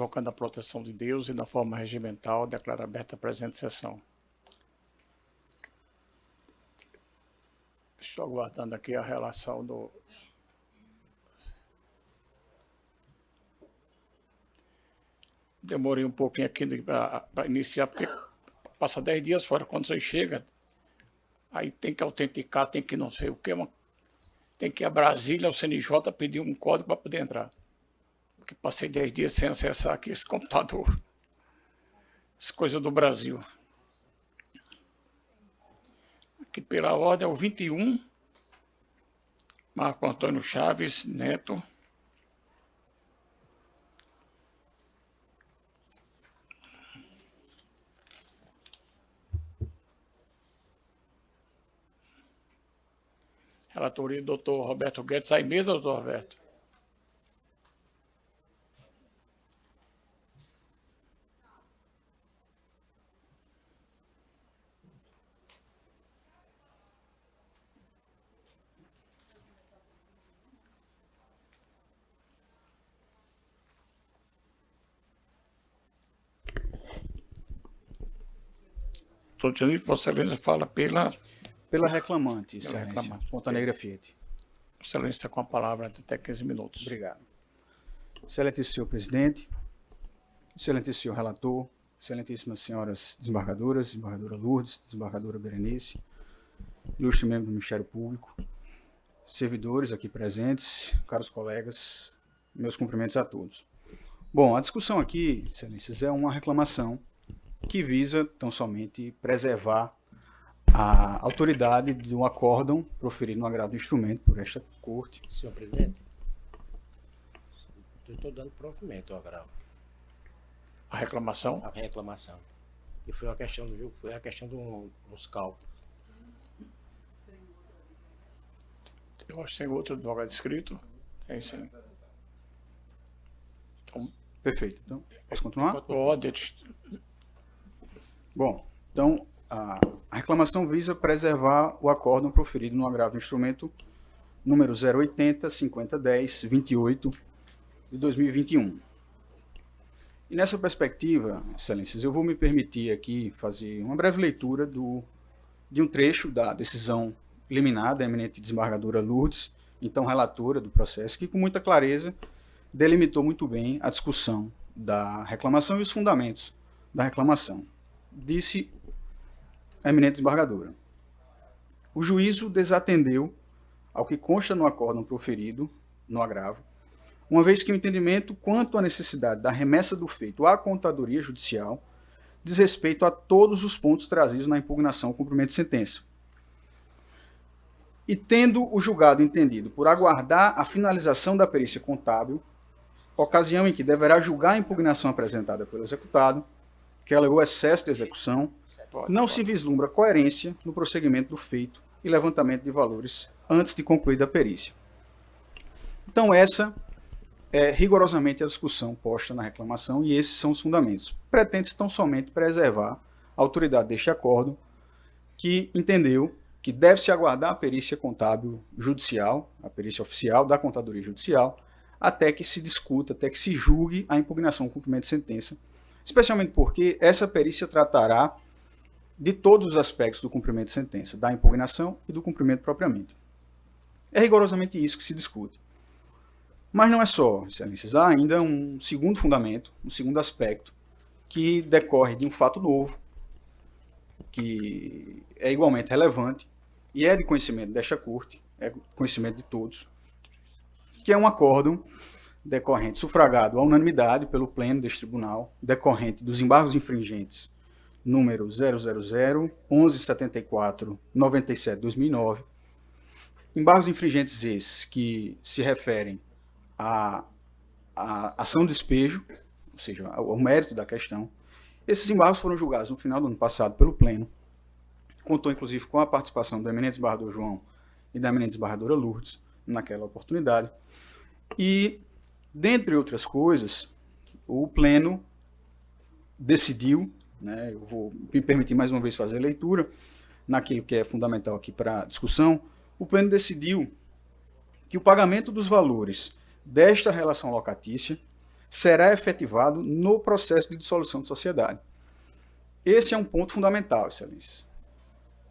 invocando a proteção de Deus e na forma regimental, declaro aberta a presente sessão. Estou aguardando aqui a relação do... Demorei um pouquinho aqui para iniciar, porque passa 10 dias fora, quando você chega, aí tem que autenticar, tem que não sei o que, tem que ir a Brasília, o CNJ, pedir um código para poder entrar. Porque passei 10 dias sem acessar aqui esse computador. Essa coisa do Brasil. Aqui pela ordem é o 21, Marco Antônio Chaves Neto. Relatoria do doutor Roberto Guedes. Aí mesmo, doutor Roberto? Estou dizendo que Vossa Excelência fala pela reclamante, Excelência. Ponta Negra Fiat. Excelência, com a palavra, até 15 minutos. Obrigado. Excelentíssimo senhor presidente, excelentíssimo senhor relator, excelentíssimas senhoras desembargadoras, desembargadora Lourdes, desembargadora Berenice, ilustre membro do Ministério Público, servidores aqui presentes, caros colegas, meus cumprimentos a todos. Bom, a discussão aqui, excelências, é uma reclamação que visa, tão somente, preservar a autoridade de um acórdão proferido no agravo do instrumento por esta Corte. Senhor presidente, eu estou dando provimento ao agravo. A reclamação? A reclamação. E foi a questão do jogo, foi a questão dos cálculos. Eu acho que tem outro advogado escrito. Tem sim. Então, perfeito. Então, posso continuar? Pode. Bom, então, a reclamação visa preservar o acórdão proferido no agravo do instrumento número 080-5010-28 de 2021. E nessa perspectiva, excelências, eu vou me permitir aqui fazer uma breve leitura de um trecho da decisão liminar da eminente desembargadora Lourdes, então relatora do processo, que com muita clareza delimitou muito bem a discussão da reclamação e os fundamentos da reclamação. Disse a eminente desembargadora: o juízo desatendeu ao que consta no acórdão proferido no agravo, uma vez que o entendimento quanto à necessidade da remessa do feito à contadoria judicial diz respeito a todos os pontos trazidos na impugnação ao cumprimento de sentença. E tendo o julgado entendido por aguardar a finalização da perícia contábil, ocasião em que deverá julgar a impugnação apresentada pelo executado, que alegou excesso de execução, não se vislumbra coerência no prosseguimento do feito e levantamento de valores antes de concluída a perícia. Então essa é rigorosamente a discussão posta na reclamação e esses são os fundamentos. Pretende-se tão somente preservar a autoridade deste acórdão, que entendeu que deve-se aguardar a perícia contábil judicial, a perícia oficial da contadoria judicial, até que se discuta, até que se julgue a impugnação ao cumprimento de sentença, especialmente porque essa perícia tratará de todos os aspectos do cumprimento de sentença, da impugnação e do cumprimento propriamente. É rigorosamente isso que se discute. Mas não é só, excelências, há ainda um segundo fundamento, um segundo aspecto, que decorre de um fato novo, que é igualmente relevante e é de conhecimento desta Corte, é conhecimento de todos, que é um acórdão decorrente, sufragado à unanimidade pelo Pleno deste Tribunal, decorrente dos embargos infringentes número 000-1174-97-2009, embargos infringentes esses que se referem à ação de despejo, ou seja, ao mérito da questão. Esses embargos foram julgados no final do ano passado pelo Pleno, contou inclusive com a participação do eminente desembargador João e da eminente desembargadora Lourdes naquela oportunidade, e, dentre outras coisas, o Pleno decidiu, né, eu vou me permitir mais uma vez fazer a leitura, naquilo que é fundamental aqui para a discussão, o Pleno decidiu que o pagamento dos valores desta relação locatícia será efetivado no processo de dissolução de sociedade. Esse é um ponto fundamental, excelências.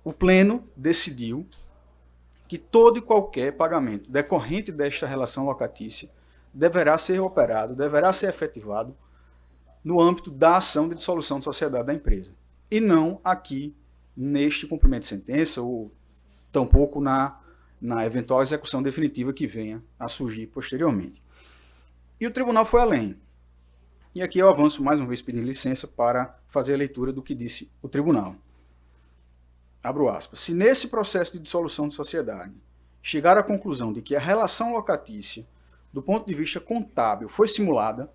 O Pleno decidiu que todo e qualquer pagamento decorrente desta relação locatícia deverá ser operado, deverá ser efetivado no âmbito da ação de dissolução de sociedade da empresa. E não aqui, neste cumprimento de sentença, ou tampouco na eventual execução definitiva que venha a surgir posteriormente. E o tribunal foi além. E aqui eu avanço mais uma vez pedindo licença para fazer a leitura do que disse o tribunal. Abro aspas. Se nesse processo de dissolução de sociedade chegar à conclusão de que a relação locatícia, do ponto de vista contábil, foi simulada,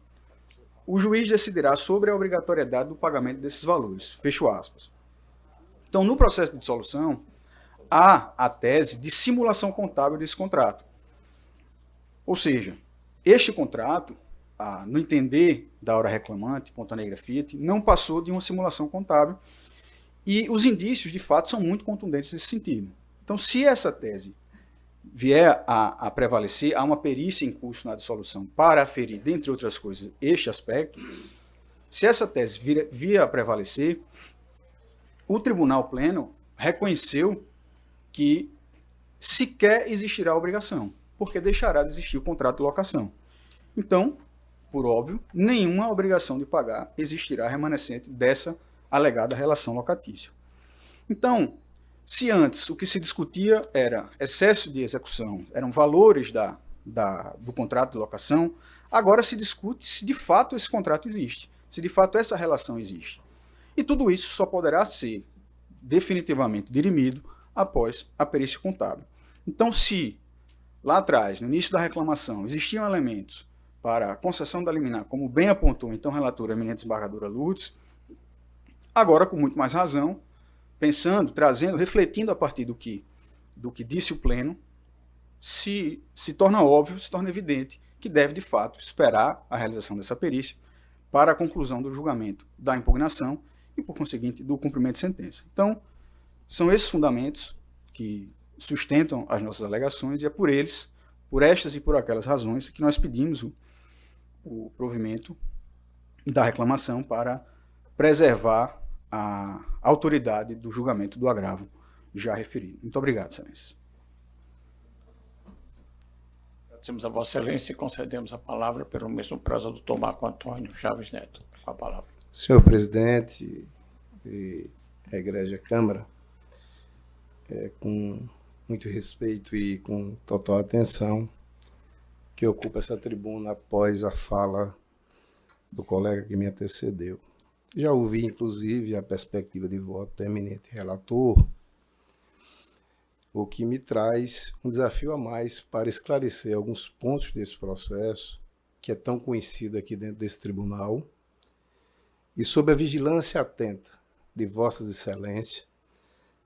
o juiz decidirá sobre a obrigatoriedade do pagamento desses valores. Fecho aspas. Então, no processo de dissolução, há a tese de simulação contábil desse contrato. Ou seja, este contrato, no entender da hora reclamante, Ponta Negra Fiat, não passou de uma simulação contábil e os indícios, de fato, são muito contundentes nesse sentido. Então, se essa tese vier a prevalecer, há uma perícia em curso na dissolução para aferir, dentre outras coisas, este aspecto. Se essa tese vier a prevalecer, o Tribunal Pleno reconheceu que sequer existirá obrigação, porque deixará de existir o contrato de locação. Então, por óbvio, nenhuma obrigação de pagar existirá remanescente dessa alegada relação locatícia. Então, se antes o que se discutia era excesso de execução, eram valores do contrato de locação, agora se discute se de fato esse contrato existe, se de fato essa relação existe. E tudo isso só poderá ser definitivamente dirimido após a perícia contábil. Então, se lá atrás, no início da reclamação, existiam elementos para a concessão da liminar, como bem apontou então a relatora eminente desembargadora Lourdes, agora com muito mais razão, pensando, trazendo, refletindo a partir do que disse o Pleno, se torna óbvio, se torna evidente que deve, de fato, esperar a realização dessa perícia para a conclusão do julgamento da impugnação e, por conseguinte, do cumprimento de sentença. Então, são esses fundamentos que sustentam as nossas alegações e é por eles, por estas e por aquelas razões, que nós pedimos o provimento da reclamação para preservar a autoridade do julgamento do agravo já referido. Muito obrigado, excelência. Agradecemos a Vossa Excelência e concedemos a palavra pelo mesmo prazo ao doutor Marco Antônio Chaves Neto. Com a palavra. Senhor presidente e egrégia Câmara, com muito respeito e com total atenção, que ocupa essa tribuna após a fala do colega que me antecedeu. Já ouvi, inclusive, a perspectiva de voto do eminente relator, o que me traz um desafio a mais para esclarecer alguns pontos desse processo, que é tão conhecido aqui dentro desse tribunal, e sob a vigilância atenta de Vossas Excelências,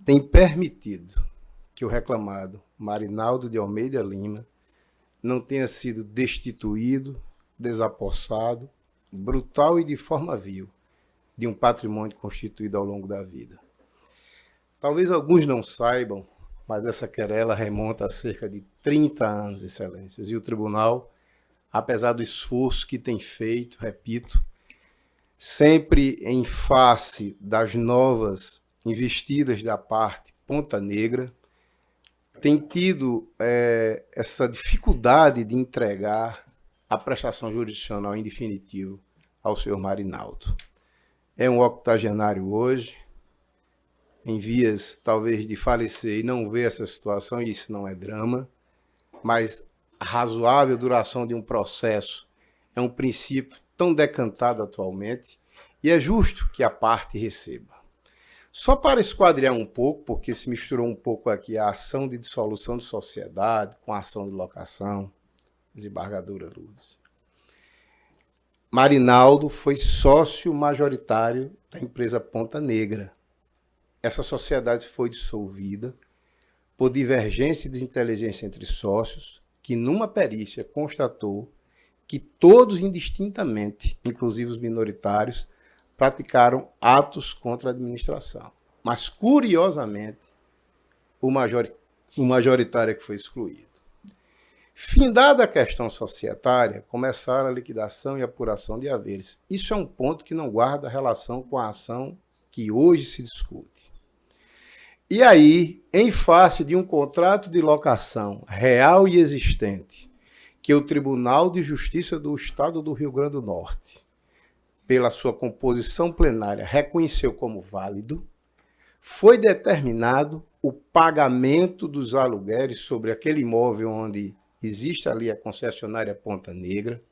tem permitido que o reclamado Marinaldo de Almeida Lima não tenha sido destituído, desapossado, brutal e de forma vil, de um patrimônio constituído ao longo da vida. Talvez alguns não saibam, mas essa querela remonta a cerca de 30 anos, excelências, e o tribunal, apesar do esforço que tem feito, repito, sempre em face das novas investidas da parte Ponta Negra, tem tido essa dificuldade de entregar a prestação jurisdicional em definitivo ao senhor Marinaldo. É um octogenário hoje, em vias talvez de falecer e não ver essa situação, e isso não é drama, mas a razoável duração de um processo é um princípio tão decantado atualmente, e é justo que a parte receba. Só para esquadrear um pouco, porque se misturou um pouco aqui a ação de dissolução de sociedade com a ação de locação, desembargadora Lourdes. Marinaldo foi sócio majoritário da empresa Ponta Negra. Essa sociedade foi dissolvida por divergência e desinteligência entre sócios, que numa perícia constatou que todos indistintamente, inclusive os minoritários, praticaram atos contra a administração. Mas, curiosamente, o majoritário é que foi excluído. Findada a questão societária, começaram a liquidação e apuração de haveres. Isso é um ponto que não guarda relação com a ação que hoje se discute. E aí, em face de um contrato de locação real e existente, que o Tribunal de Justiça do Estado do Rio Grande do Norte, pela sua composição plenária, reconheceu como válido, foi determinado o pagamento dos aluguéis sobre aquele imóvel onde existe ali a concessionária Ponta Negra,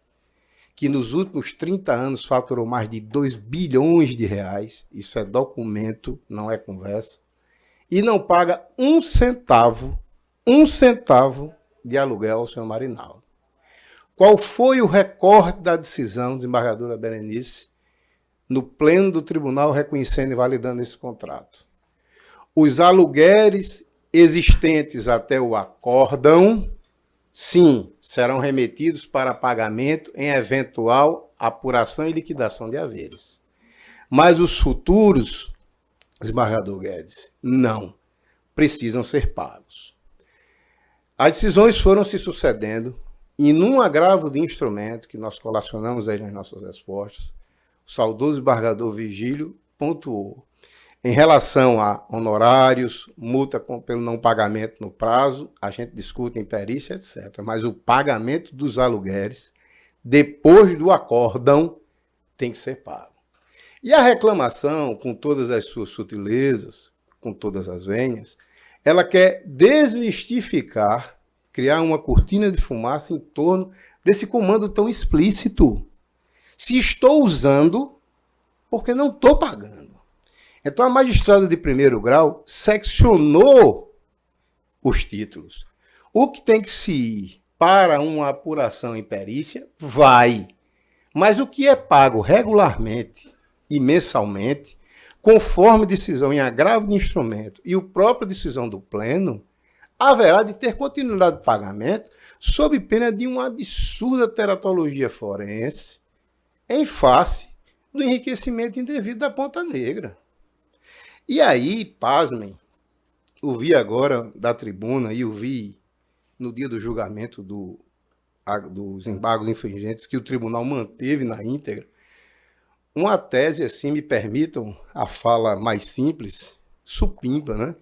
que nos últimos 30 anos faturou mais de 2 bilhões de reais, isso é documento, não é conversa, e não paga um centavo de aluguel ao senhor Marinaldo. Qual foi o recorte da decisão, desembargadora Berenice, no pleno do tribunal reconhecendo e validando esse contrato? Os aluguéis existentes até o acórdão, sim, serão remetidos para pagamento em eventual apuração e liquidação de haveres. Mas os futuros, desembargador Guedes, não precisam ser pagos. As decisões foram se sucedendo e num agravo de instrumento que nós colacionamos aí nas nossas respostas, o saudoso desembargador Vigílio pontuou em relação a honorários, multa pelo não pagamento no prazo, a gente discute em perícia, etc. Mas o pagamento dos aluguéis, depois do acórdão, tem que ser pago. E a reclamação, com todas as suas sutilezas, com todas as venhas, ela quer desmistificar, criar uma cortina de fumaça em torno desse comando tão explícito. Se estou usando, porque não estou pagando. Então, a magistrada de primeiro grau seccionou os títulos. O que tem que se ir para uma apuração em perícia, vai. Mas o que é pago regularmente e mensalmente, conforme decisão em agravo de instrumento e o próprio decisão do pleno, haverá de ter continuidade de pagamento sob pena de uma absurda teratologia forense em face do enriquecimento indevido da Ponta Negra. E aí, pasmem, ouvi agora da tribuna e ouvi no dia do julgamento dos embargos infringentes que o tribunal manteve na íntegra, uma tese, assim, me permitam a fala mais simples, supimpa, né?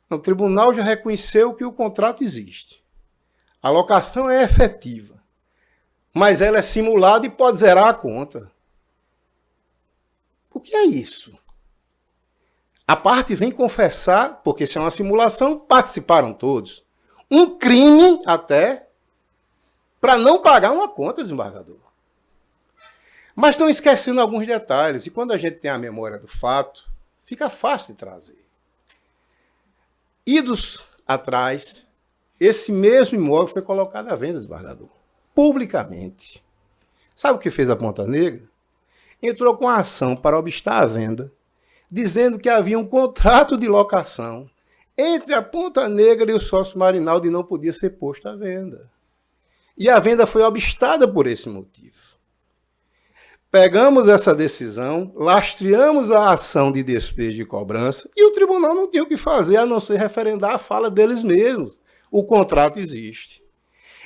O tribunal já reconheceu que o contrato existe. A locação é efetiva, mas ela é simulada e pode zerar a conta. O que é isso? A parte vem confessar, porque se é uma simulação, participaram todos. Um crime até para não pagar uma conta, desembargador. Mas estão esquecendo alguns detalhes. E quando a gente tem a memória do fato, fica fácil de trazer. Idos atrás, esse mesmo imóvel foi colocado à venda, desembargador. Publicamente. Sabe o que fez a Ponta Negra? Entrou com a ação para obstar a venda, dizendo que havia um contrato de locação entre a Ponta Negra e o sócio Marinaldo e não podia ser posto à venda. E a venda foi obstada por esse motivo. Pegamos essa decisão, lastreamos a ação de despejo de cobrança e o tribunal não tinha o que fazer a não ser referendar a fala deles mesmos. O contrato existe.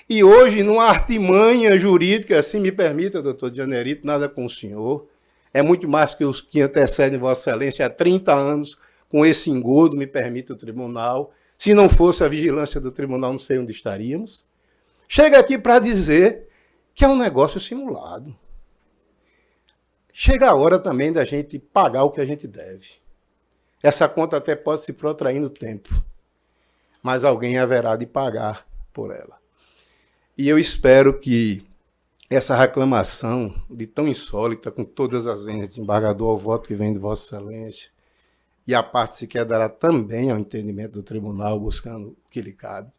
E hoje, numa artimanha jurídica, assim me permita, doutor Janerito, nada com o senhor, é muito mais que os que antecedem Vossa Excelência há 30 anos, com esse engodo, me permite o tribunal. Se não fosse a vigilância do tribunal, não sei onde estaríamos. Chega aqui para dizer que é um negócio simulado. Chega a hora também da gente pagar o que a gente deve. Essa conta até pode se protrair no tempo, mas alguém haverá de pagar por ela. E eu espero que essa reclamação de tão insólita, com todas as vendas de desembargador ao voto que vem de Vossa Excelência, e a parte sequer dará também ao entendimento do tribunal, buscando o que lhe cabe,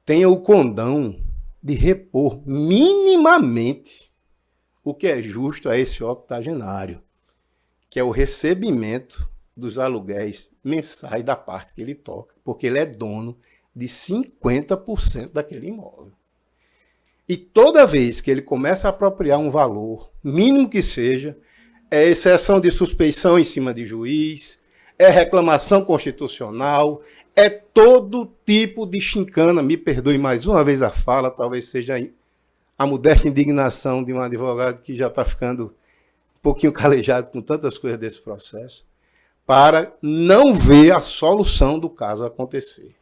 tenha o condão de repor minimamente o que é justo a esse octogenário, que é o recebimento dos aluguéis mensais da parte que ele toca, porque ele é dono de 50% daquele imóvel. E toda vez que ele começa a apropriar um valor, mínimo que seja, é exceção de suspeição em cima de juiz, é reclamação constitucional, é todo tipo de chincana. Me perdoe mais uma vez a fala, talvez seja a modesta indignação de um advogado que já está ficando um pouquinho calejado com tantas coisas desse processo, para não ver a solução do caso acontecer.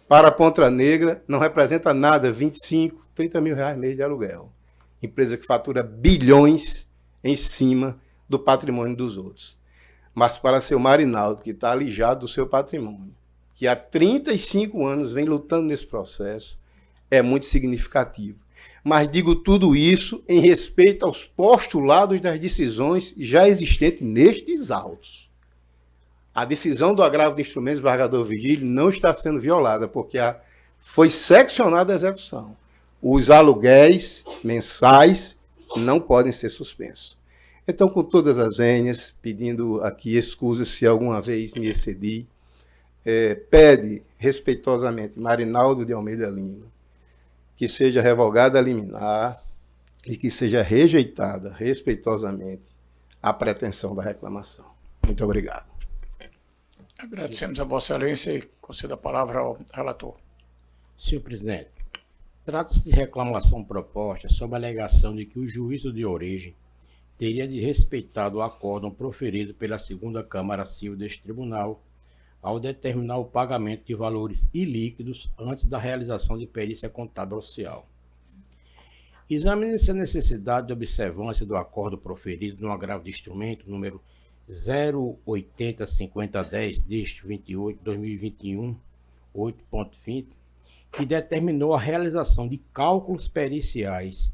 Para a Ponta Negra, não representa nada, 25, 30 mil reais mês de aluguel. Empresa que fatura bilhões em cima do patrimônio dos outros. Mas para seu Marinaldo, que está alijado do seu patrimônio, que há 35 anos vem lutando nesse processo, é muito significativo. Mas digo tudo isso em respeito aos postulados das decisões já existentes nestes autos. A decisão do agravo de instrumentos embargador Vigílio não está sendo violada, porque foi seccionada a execução. Os aluguéis mensais não podem ser suspensos. Então, com todas as vênias, pedindo aqui excusa se alguma vez me excedi, pede respeitosamente Marinaldo de Almeida Lima que seja revogada a liminar e que seja rejeitada respeitosamente a pretensão da reclamação. Muito obrigado. Agradecemos a Vossa Excelência e concedo a palavra ao relator. Senhor presidente, trata-se de reclamação proposta sob a alegação de que o juízo de origem teria desrespeitado o acórdão proferido pela segunda Câmara Civil deste tribunal ao determinar o pagamento de valores ilíquidos antes da realização de perícia contábil oficial. Examine-se a necessidade de observância do acordo proferido no agravo de instrumento número 0805010 deste 28/2021, 8.20, que determinou a realização de cálculos periciais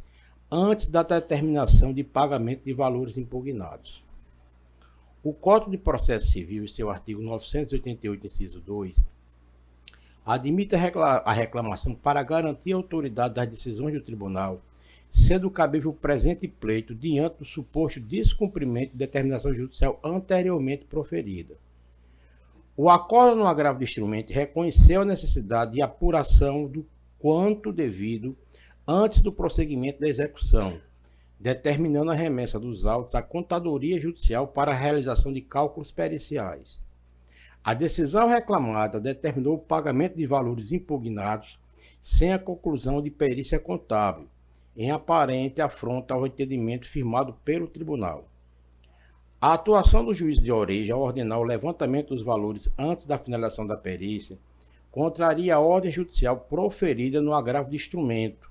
antes da determinação de pagamento de valores impugnados. O Código de Processo Civil, em seu artigo 988, inciso 2, admite a reclamação para garantir a autoridade das decisões do tribunal, sendo cabível o presente pleito diante do suposto descumprimento de determinação judicial anteriormente proferida. O acordo no agravo de instrumento reconheceu a necessidade de apuração do quanto devido antes do prosseguimento da execução, determinando a remessa dos autos à Contadoria Judicial para a realização de cálculos periciais. A decisão reclamada determinou o pagamento de valores impugnados sem a conclusão de perícia contábil, em aparente afronta ao entendimento firmado pelo tribunal. A atuação do juiz de origem ao ordenar o levantamento dos valores antes da finalização da perícia contraria a ordem judicial proferida no agravo de instrumento,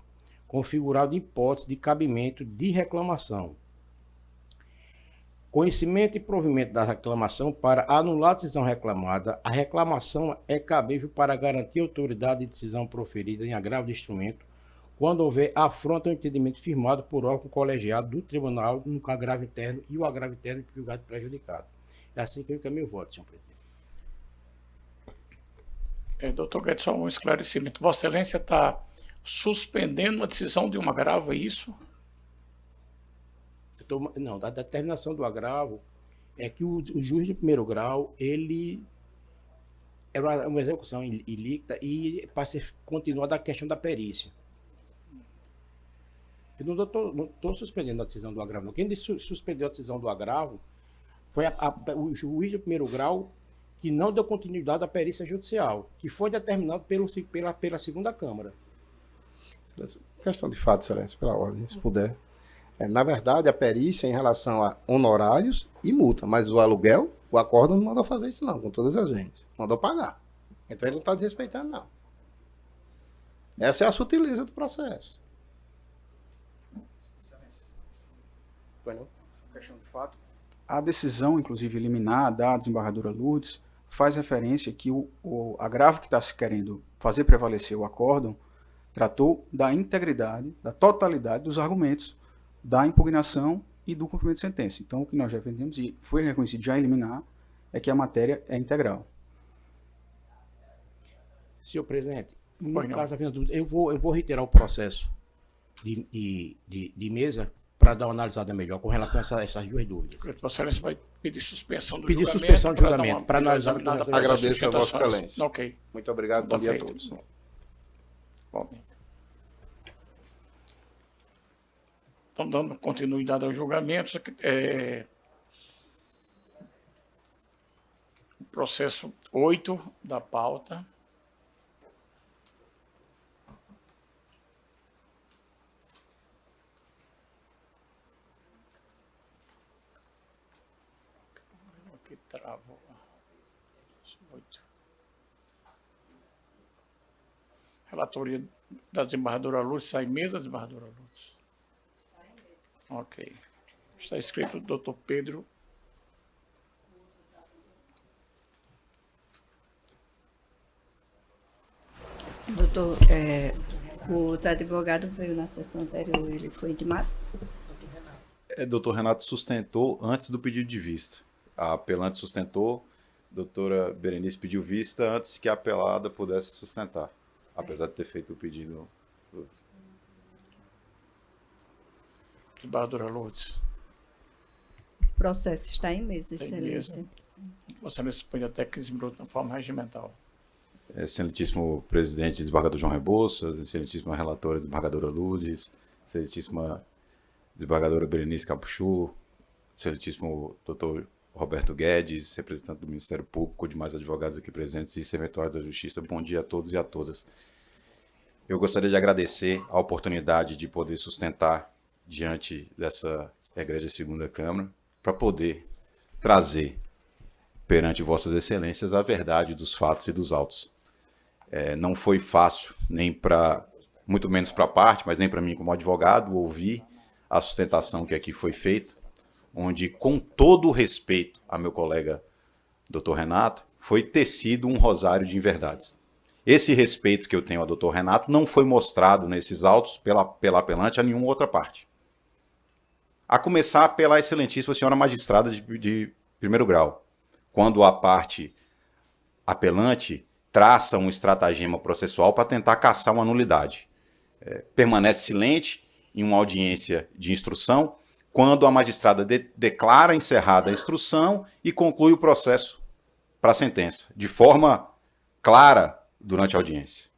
configurado hipótese de cabimento de reclamação. Conhecimento e provimento da reclamação para anular a decisão reclamada. A reclamação é cabível para garantir a autoridade de decisão proferida em agravo de instrumento quando houver afronta ao entendimento firmado por órgão colegiado do tribunal no agravo interno e o agravo interno de julgado prejudicado. É assim que eu encaminho o voto, senhor presidente. Doutor Guedes, só um esclarecimento. Vossa Excelência está suspendendo a decisão de um agravo, é isso? Não, da determinação do agravo é que o juiz de primeiro grau, ele era uma execução ilíquida e para ser continuar da questão da perícia. Eu não estou suspendendo a decisão do agravo. Não. Quem suspendeu a decisão do agravo foi o juiz de primeiro grau que não deu continuidade à perícia judicial, que foi determinado pela segunda Câmara. Questão de fato, excelência, pela ordem, se puder. Na verdade, a perícia é em relação a honorários e multa, mas o aluguel, o acordo não mandou fazer isso não, com todas as vezes. Mandou pagar. Então ele não está desrespeitando, não. Essa é a sutileza do processo. Questão de fato. A decisão, inclusive liminar da desembargadora Lourdes, faz referência que o agravo que está se querendo fazer prevalecer o acórdão tratou da integridade, da totalidade dos argumentos da impugnação e do cumprimento de sentença. Então, o que nós já defendemos e foi reconhecido já liminar é que a matéria é integral. Senhor presidente, no caso da dúvida, eu vou reiterar o processo de mesa para dar uma analisada melhor com relação a essas duas dúvidas. Vossa Excelência vai pedir suspensão do julgamento. Pedir suspensão de julgamento para analisar. Agradeço a Vossa Excelência. Ok. Muito obrigado, bom dia a todos. Bom. Então, dando continuidade aos julgamentos, Processo 8 da pauta. Aqui travou. 8. Relatoria da desembargadora Lourdes. Está em mesa, desembargadora Lourdes? Ok. Está escrito Dr. Pedro. Doutor, o advogado veio na sessão anterior, ele foi intimado? Doutor Renato sustentou antes do pedido de vista. A apelante sustentou, doutora Berenice pediu vista antes que a apelada pudesse sustentar, apesar de ter feito o pedido. Desembargadora Lourdes. O processo está em mesa, Está em excelência. mesa. Você não responde até 15 minutos na forma regimental. Excelentíssimo presidente, desembargador João Rebouças, excelentíssima relatora, desembargadora Lourdes, excelentíssima desembargadora Berenice Capuchu, excelentíssimo doutor Roberto Guedes, representante do Ministério Público, demais advogados aqui presentes e servidores da Justiça, bom dia a todos e a todas. Eu gostaria de agradecer a oportunidade de poder sustentar diante dessa egrégia segunda Câmara, para poder trazer perante vossas excelências a verdade dos fatos e dos autos. Não foi fácil, nem para, muito menos para a parte, mas nem para mim como advogado, ouvir a sustentação que aqui foi feita, onde, com todo o respeito a meu colega Dr. Renato, foi tecido um rosário de inverdades. Esse respeito que eu tenho ao Dr. Renato não foi mostrado nesses autos pela apelante a nenhuma outra parte. A começar pela excelentíssima senhora magistrada de primeiro grau, quando a parte apelante traça um estratagema processual para tentar caçar uma nulidade. Permanece silente em uma audiência de instrução, quando a magistrada declara encerrada a instrução e conclui o processo para a sentença, de forma clara durante a audiência.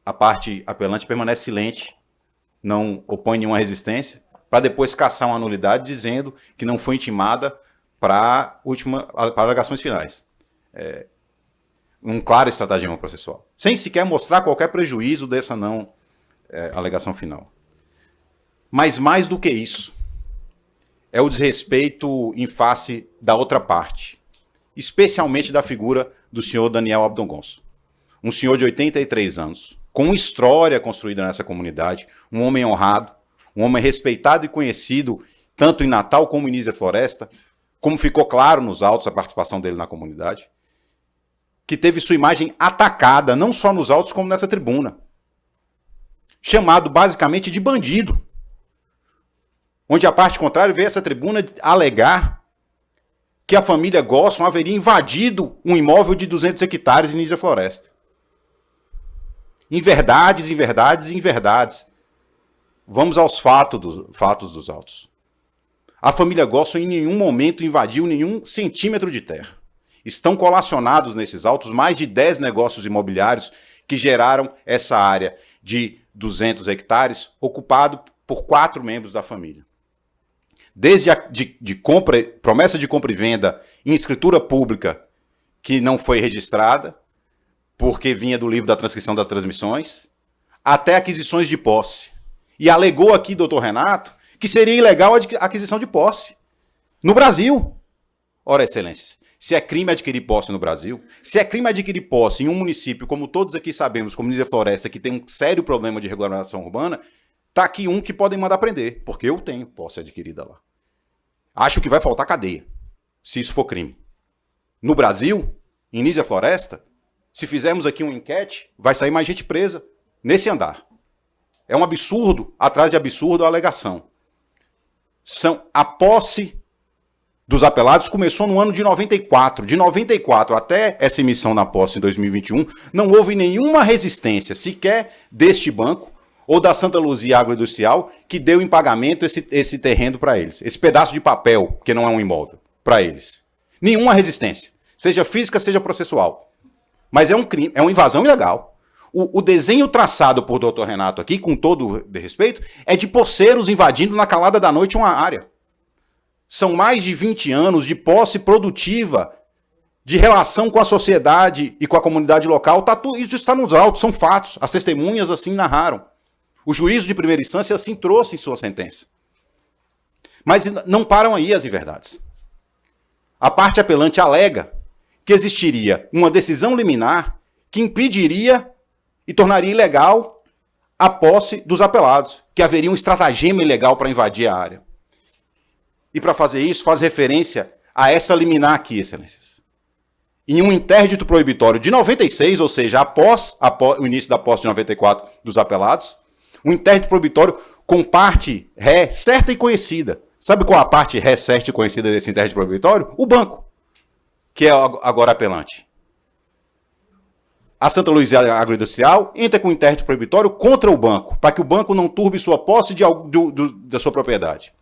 A parte apelante permanece silente, não opõe nenhuma resistência, para depois caçar uma nulidade dizendo que não foi intimada para alegações finais. Um claro estratagema processual, sem sequer mostrar qualquer prejuízo dessa não alegação final. Mas mais do que isso, é o desrespeito em face da outra parte, especialmente da figura do senhor Daniel Abdongonço. Um senhor de 83 anos, com uma história construída nessa comunidade, um homem honrado, um homem respeitado e conhecido tanto em Natal como em Nísia Floresta, como ficou claro nos autos a participação dele na comunidade, que teve sua imagem atacada, não só nos autos como nessa tribuna, chamado basicamente de bandido, onde a parte contrária veio essa tribuna alegar que a família Gosson haveria invadido um imóvel de 200 hectares em Nísia Floresta. Inverdades, inverdades e inverdades. Vamos aos fatos dos autos. A família Gosson em nenhum momento invadiu nenhum centímetro de terra. Estão colacionados nesses autos mais de 10 negócios imobiliários que geraram essa área de 200 hectares ocupado por 4 membros da família. Desde promessa de compra e venda em escritura pública que não foi registrada, porque vinha do livro da transcrição das transmissões, até aquisições de posse. E alegou aqui, doutor Renato, que seria ilegal a aquisição de posse no Brasil. Ora, excelências, se é crime adquirir posse no Brasil, se é crime adquirir posse em um município, como todos aqui sabemos, como Nísia Floresta, que tem um sério problema de regulamentação urbana, tá aqui um que podem mandar prender, porque eu tenho posse adquirida lá. Acho que vai faltar cadeia, se isso for crime. No Brasil, em Nísia Floresta, se fizermos aqui uma enquete, vai sair mais gente presa nesse andar. É um absurdo, atrás de absurdo, a alegação. A posse dos apelados começou no ano de 94. De 94 até essa emissão na posse em 2021, não houve nenhuma resistência, sequer deste banco ou da Santa Luzia Agroindustrial, que deu em pagamento esse terreno para eles. Esse pedaço de papel, que não é um imóvel, para eles. Nenhuma resistência, seja física, seja processual. Mas é um crime, é uma invasão ilegal. O desenho traçado por Dr. Renato aqui, com todo respeito, é de poceiros invadindo na calada da noite uma área. São mais de 20 anos de posse produtiva de relação com a sociedade e com a comunidade local, isso está nos autos, são fatos. As testemunhas assim narraram. O juízo de primeira instância assim trouxe em sua sentença. Mas não param aí as inverdades. A parte apelante alega que existiria uma decisão liminar que impediria e tornaria ilegal a posse dos apelados, que haveria um estratagema ilegal para invadir a área. E para fazer isso, faz referência a essa liminar aqui, excelências. Em um interdito proibitório de 96, ou seja, após o início da posse de 94 dos apelados, um interdito proibitório com parte ré certa e conhecida. Sabe qual a parte ré certa e conhecida desse interdito proibitório? O banco, que é agora apelante. A Santa Luzia Agroindustrial entra com um interdito proibitório contra o banco, para que o banco não turbe sua posse da sua propriedade.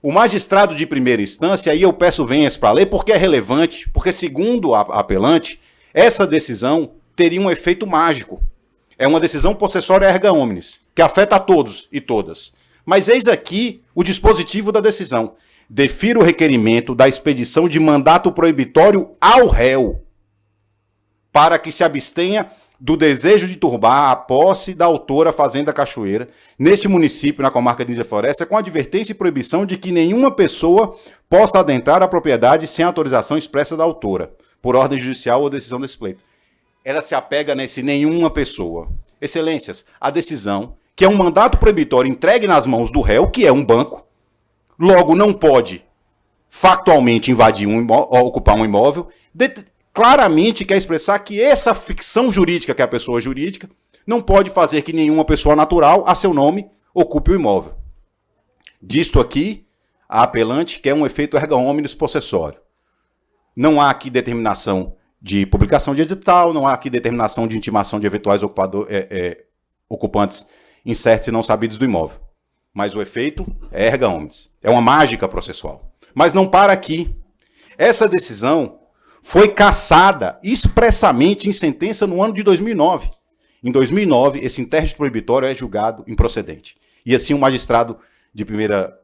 O magistrado de primeira instância, aí eu peço venhas para ler, porque é relevante, porque segundo a apelante, essa decisão teria um efeito mágico. É uma decisão possessória erga omnes, que afeta a todos e todas. Mas eis aqui o dispositivo da decisão. Defiro o requerimento da expedição de mandato proibitório ao réu, para que se abstenha do desejo de turbar a posse da autora Fazenda Cachoeira, neste município, na comarca de Ilha Floresta, com advertência e proibição de que nenhuma pessoa possa adentrar a propriedade sem autorização expressa da autora, por ordem judicial ou decisão desse pleito. Ela se apega nesse nenhuma pessoa. Excelências, a decisão, que é um mandato proibitório entregue nas mãos do réu, que é um banco, logo não pode factualmente invadir ou ocupar um imóvel, claramente quer expressar que essa ficção jurídica, que é a pessoa jurídica, não pode fazer que nenhuma pessoa natural, a seu nome, ocupe o imóvel. Disto aqui, a apelante quer um efeito erga omnes possessório. Não há aqui determinação de publicação de edital, não há aqui determinação de intimação de eventuais ocupantes incertos e não sabidos do imóvel. Mas o efeito é erga omnes. É uma mágica processual. Mas não para aqui. Essa decisão foi cassada expressamente em sentença no ano de 2009. Em 2009, esse interdito proibitório é julgado improcedente. E assim o magistrado de primeira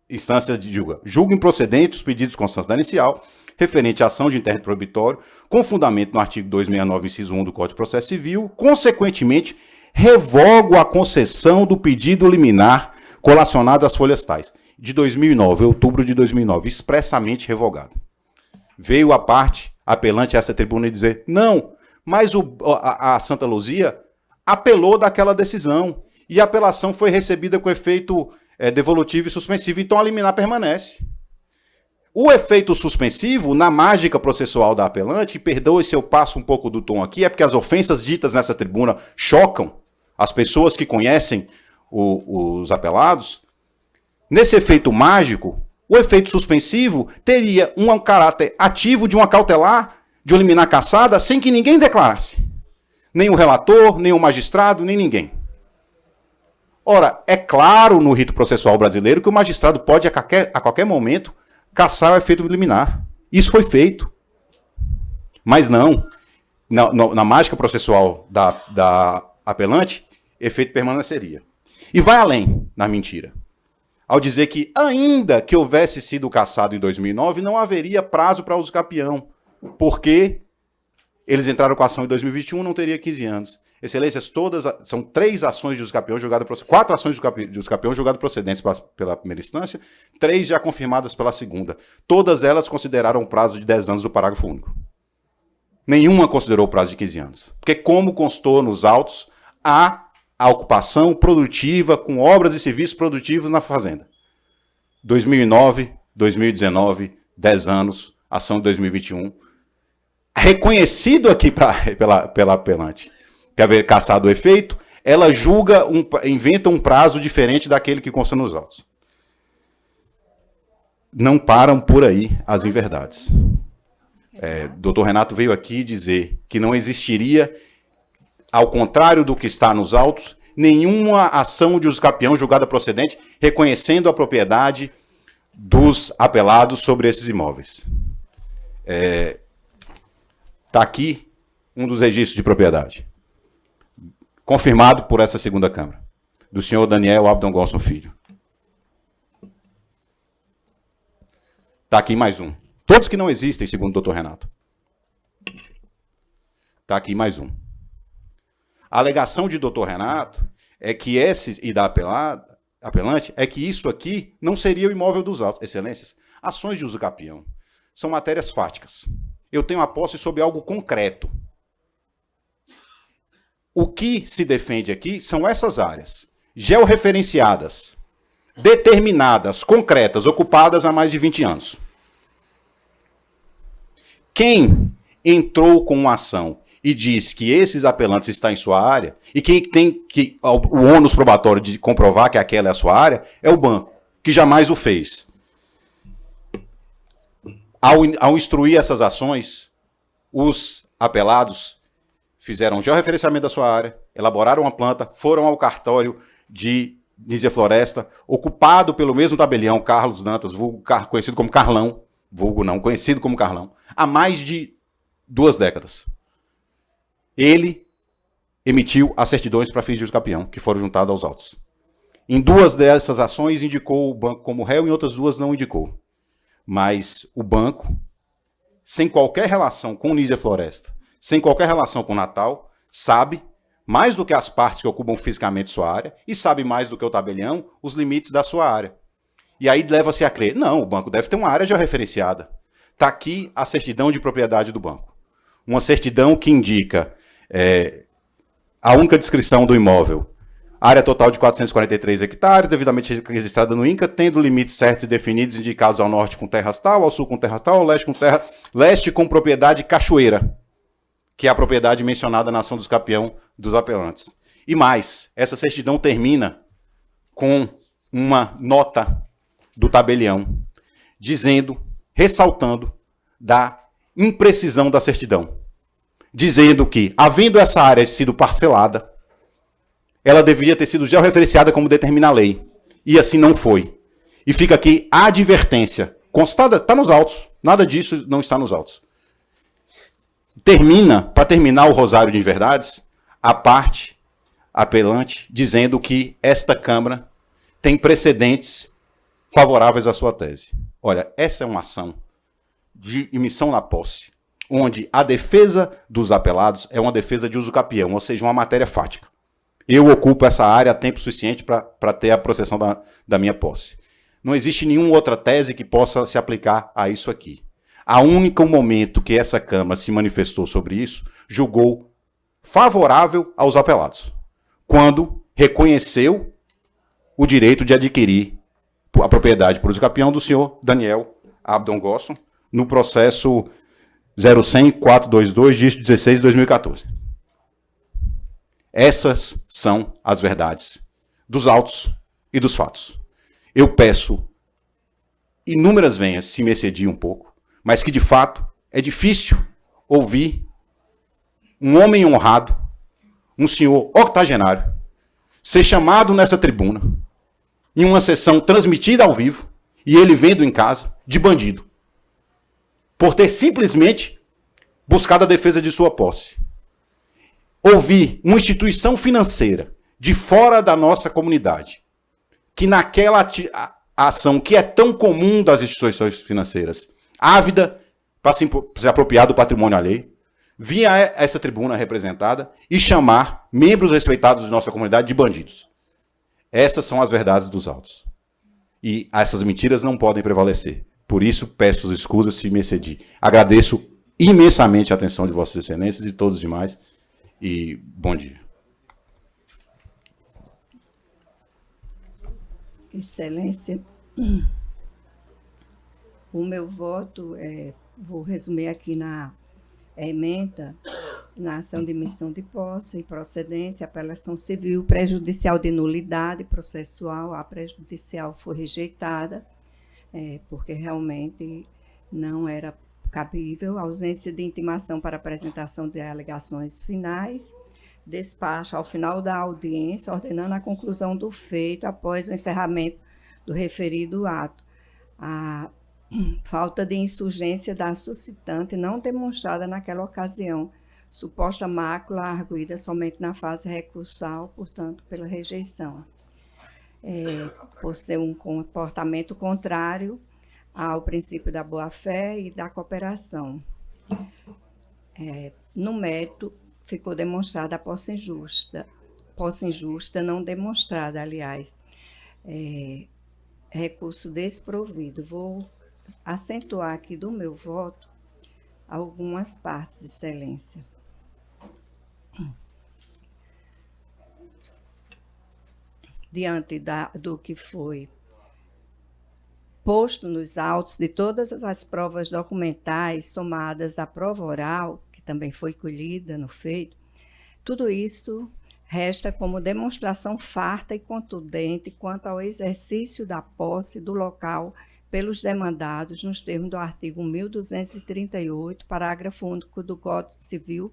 instância julga improcedente os pedidos de constância inicial referente à ação de interdito proibitório, com fundamento no artigo 269, inciso 1 do Código de Processo Civil, consequentemente, revogo a concessão do pedido liminar colacionado às folhas tais. De 2009, outubro de 2009, expressamente revogado. Veio a parte apelante a essa tribuna dizer, não, mas a Santa Luzia apelou daquela decisão e a apelação foi recebida com efeito devolutivo e suspensivo, então a liminar permanece. O efeito suspensivo, na mágica processual da apelante, perdoe se eu passo um pouco do tom aqui, é porque as ofensas ditas nessa tribuna chocam as pessoas que conhecem os apelados. Nesse efeito mágico, o efeito suspensivo teria um caráter ativo de uma cautelar, de uma liminar cassada, sem que ninguém declarasse. Nem o relator, nem o magistrado, nem ninguém. Ora, é claro no rito processual brasileiro que o magistrado pode, a qualquer momento, cassar o efeito liminar. Isso foi feito. Mas não. Na mágica processual da apelante, efeito permaneceria. E vai além na mentira. Ao dizer que, ainda que houvesse sido cassado em 2009, não haveria prazo para uso capião, porque eles entraram com a ação em 2021, não teria 15 anos. Excelências, são 3 ações de uso capião julgadas procedentes, 4 ações de uso capião julgadas procedentes pela primeira instância, 3 já confirmadas pela segunda. Todas elas consideraram o prazo de 10 anos do parágrafo único. Nenhuma considerou o prazo de 15 anos. Porque, como constou nos autos, há a ocupação produtiva com obras e serviços produtivos na fazenda. 2009, 2019, 10 anos, ação de 2021. Reconhecido aqui pela apelante que haver cassado o efeito, ela julga, inventa um prazo diferente daquele que consta nos autos. Não param por aí as inverdades. Dr. Renato veio aqui dizer que não existiria, ao contrário do que está nos autos, nenhuma ação de uso capião julgada procedente reconhecendo a propriedade dos apelados sobre esses imóveis. Está aqui um dos registros de propriedade, confirmado por essa segunda Câmara, do senhor Daniel Abdon Gonçalves Filho. Está aqui mais um. Todos que não existem, segundo o doutor Renato. Está aqui mais um. A alegação de doutor Renato é que e da apelante é que isso aqui não seria o imóvel dos autos. Excelências, ações de uso capião são matérias fáticas. Eu tenho a posse sobre algo concreto. O que se defende aqui são essas áreas georreferenciadas, determinadas, concretas, ocupadas há mais de 20 anos. Quem entrou com uma ação e diz que esses apelantes estão em sua área, e quem tem o ônus probatório de comprovar que aquela é a sua área, é o banco, que jamais o fez. Ao instruir essas ações, os apelados fizeram um georreferenciamento da sua área, elaboraram uma planta, foram ao cartório de Nízia Floresta, ocupado pelo mesmo tabelião, Carlos Dantas, conhecido como Carlão, conhecido como Carlão, há mais de 2 décadas. Ele emitiu as certidões para fins de uso capião, que foram juntadas aos autos. Em 2 dessas ações, indicou o banco como réu, em outras 2 não indicou. Mas o banco, sem qualquer relação com Nízia Floresta, sem qualquer relação com Natal, sabe, mais do que as partes que ocupam fisicamente sua área, e sabe mais do que o tabelião, os limites da sua área. E aí leva-se a crer, não, o banco deve ter uma área georreferenciada. Está aqui a certidão de propriedade do banco. Uma certidão que indica a única descrição do imóvel. Área total de 443 hectares, devidamente registrada no INCA, tendo limites certos e definidos, indicados ao norte com terras tal, ao sul com terras tal, ao leste com terra... Leste com propriedade Cachoeira, que é a propriedade mencionada na ação dos capião dos apelantes. E mais, essa certidão termina com uma nota do tabelião, dizendo, ressaltando da imprecisão da certidão, dizendo que, havendo essa área sido parcelada, ela deveria ter sido georreferenciada como determina a lei. E assim não foi. E fica aqui a advertência. Constada, está nos autos. Nada disso não está nos autos. Para terminar o rosário de inverdades, a parte apelante dizendo que esta Câmara tem precedentes favoráveis à sua tese. Olha, essa é uma ação de emissão na posse, onde a defesa dos apelados é uma defesa de uso capião, ou seja, uma matéria fática. Eu ocupo essa área há tempo suficiente para ter a processão da minha posse. Não existe nenhuma outra tese que possa se aplicar a isso aqui. A único momento que essa Câmara se manifestou sobre isso, julgou favorável aos apelados, quando reconheceu o direito de adquirir a propriedade por uso capião do senhor Daniel Abdon Gosson, no processo 0100-422, dígito 16 de 2014. Essas são as verdades dos autos e dos fatos. Eu peço inúmeras venhas, se me excedi um pouco, mas que de fato é difícil ouvir um homem honrado, um senhor octogenário, ser chamado nessa tribuna, em uma sessão transmitida ao vivo, e ele vendo em casa, de bandido, por ter simplesmente buscado a defesa de sua posse. Ouvir uma instituição financeira de fora da nossa comunidade, que naquela ação que é tão comum das instituições financeiras, ávida para se apropriar do patrimônio alheio, vir a essa tribuna representada e chamar membros respeitados de nossa comunidade de bandidos. Essas são as verdades dos autos. E essas mentiras não podem prevalecer. Por isso, peço escusas se me excedi. Agradeço imensamente a atenção de Vossas Excelências e todos os demais. E bom dia. Excelência, o meu voto, vou resumir aqui na ementa, na ação de emissão de posse, improcedência, apelação civil, prejudicial de nulidade processual, a prejudicial foi rejeitada, porque realmente não era cabível, ausência de intimação para apresentação de alegações finais, despacha ao final da audiência, ordenando a conclusão do feito após o encerramento do referido ato. A falta de insurgência da suscitante não demonstrada naquela ocasião, suposta mácula arguída somente na fase recursal, portanto, pela rejeição. Por ser um comportamento contrário ao princípio da boa-fé e da cooperação. No mérito, ficou demonstrada a posse injusta não demonstrada, aliás, recurso desprovido. Vou acentuar aqui do meu voto algumas partes, Excelência. Diante do que foi posto nos autos de todas as provas documentais somadas à prova oral, que também foi colhida no feito, tudo isso resta como demonstração farta e contundente quanto ao exercício da posse do local pelos demandados nos termos do artigo 1238, parágrafo único do Código Civil,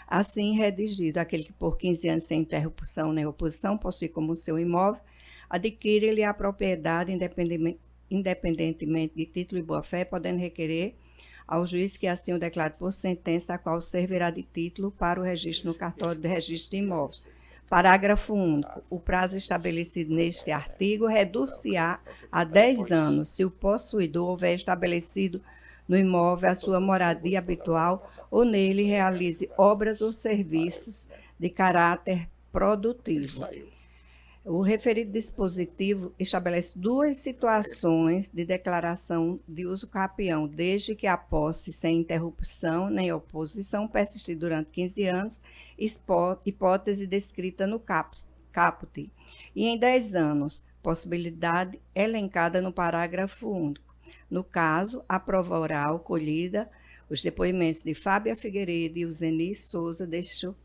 assim redigido: aquele que por 15 anos sem interrupção nem oposição possui como seu imóvel, adquire-lhe a propriedade independentemente de título e boa-fé, podendo requerer ao juiz que assim o declare por sentença, a qual servirá de título para o registro no cartório de registro de imóveis. Parágrafo único. O prazo estabelecido neste artigo reduz-se-á a 10 anos, se o possuidor houver estabelecido no imóvel a sua moradia habitual ou nele realize obras ou serviços de caráter produtivo. O referido dispositivo estabelece duas situações de declaração de uso capião, desde que a posse sem interrupção nem oposição persistir durante 15 anos, hipótese descrita no caput, e em 10 anos, possibilidade elencada no parágrafo único. No caso, a prova oral colhida, os depoimentos de Fábia Figueiredo e Uzeni Souza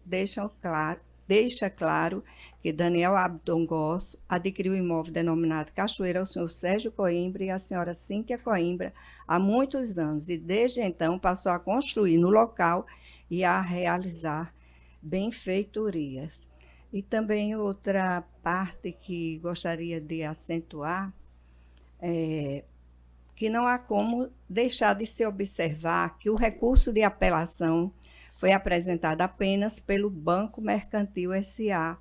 deixa claro que Daniel Abdon Gosso adquiriu o imóvel denominado Cachoeira ao senhor Sérgio Coimbra e à senhora Cíntia Coimbra há muitos anos, e desde então passou a construir no local e a realizar benfeitorias. E também outra parte que gostaria de acentuar é que não há como deixar de se observar que o recurso de apelação foi apresentado apenas pelo Banco Mercantil S.A.,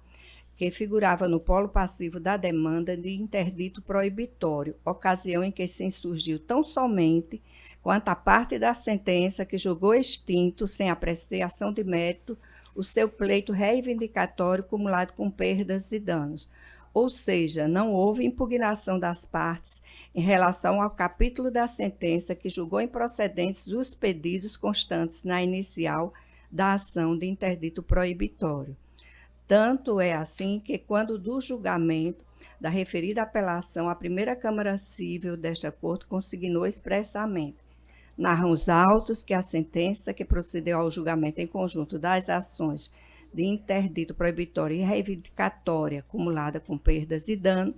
que figurava no polo passivo da demanda de interdito proibitório, ocasião em que se insurgiu tão somente quanto a parte da sentença que julgou extinto, sem apreciação de mérito, o seu pleito reivindicatório cumulado com perdas e danos. Ou seja, não houve impugnação das partes em relação ao capítulo da sentença que julgou improcedentes os pedidos constantes na inicial da ação de interdito proibitório. Tanto é assim que, quando do julgamento da referida apelação, a primeira Câmara Civil desta Corte consignou expressamente: narram os autos que a sentença que procedeu ao julgamento em conjunto das ações de interdito proibitório e reivindicatória acumulada com perdas e dano,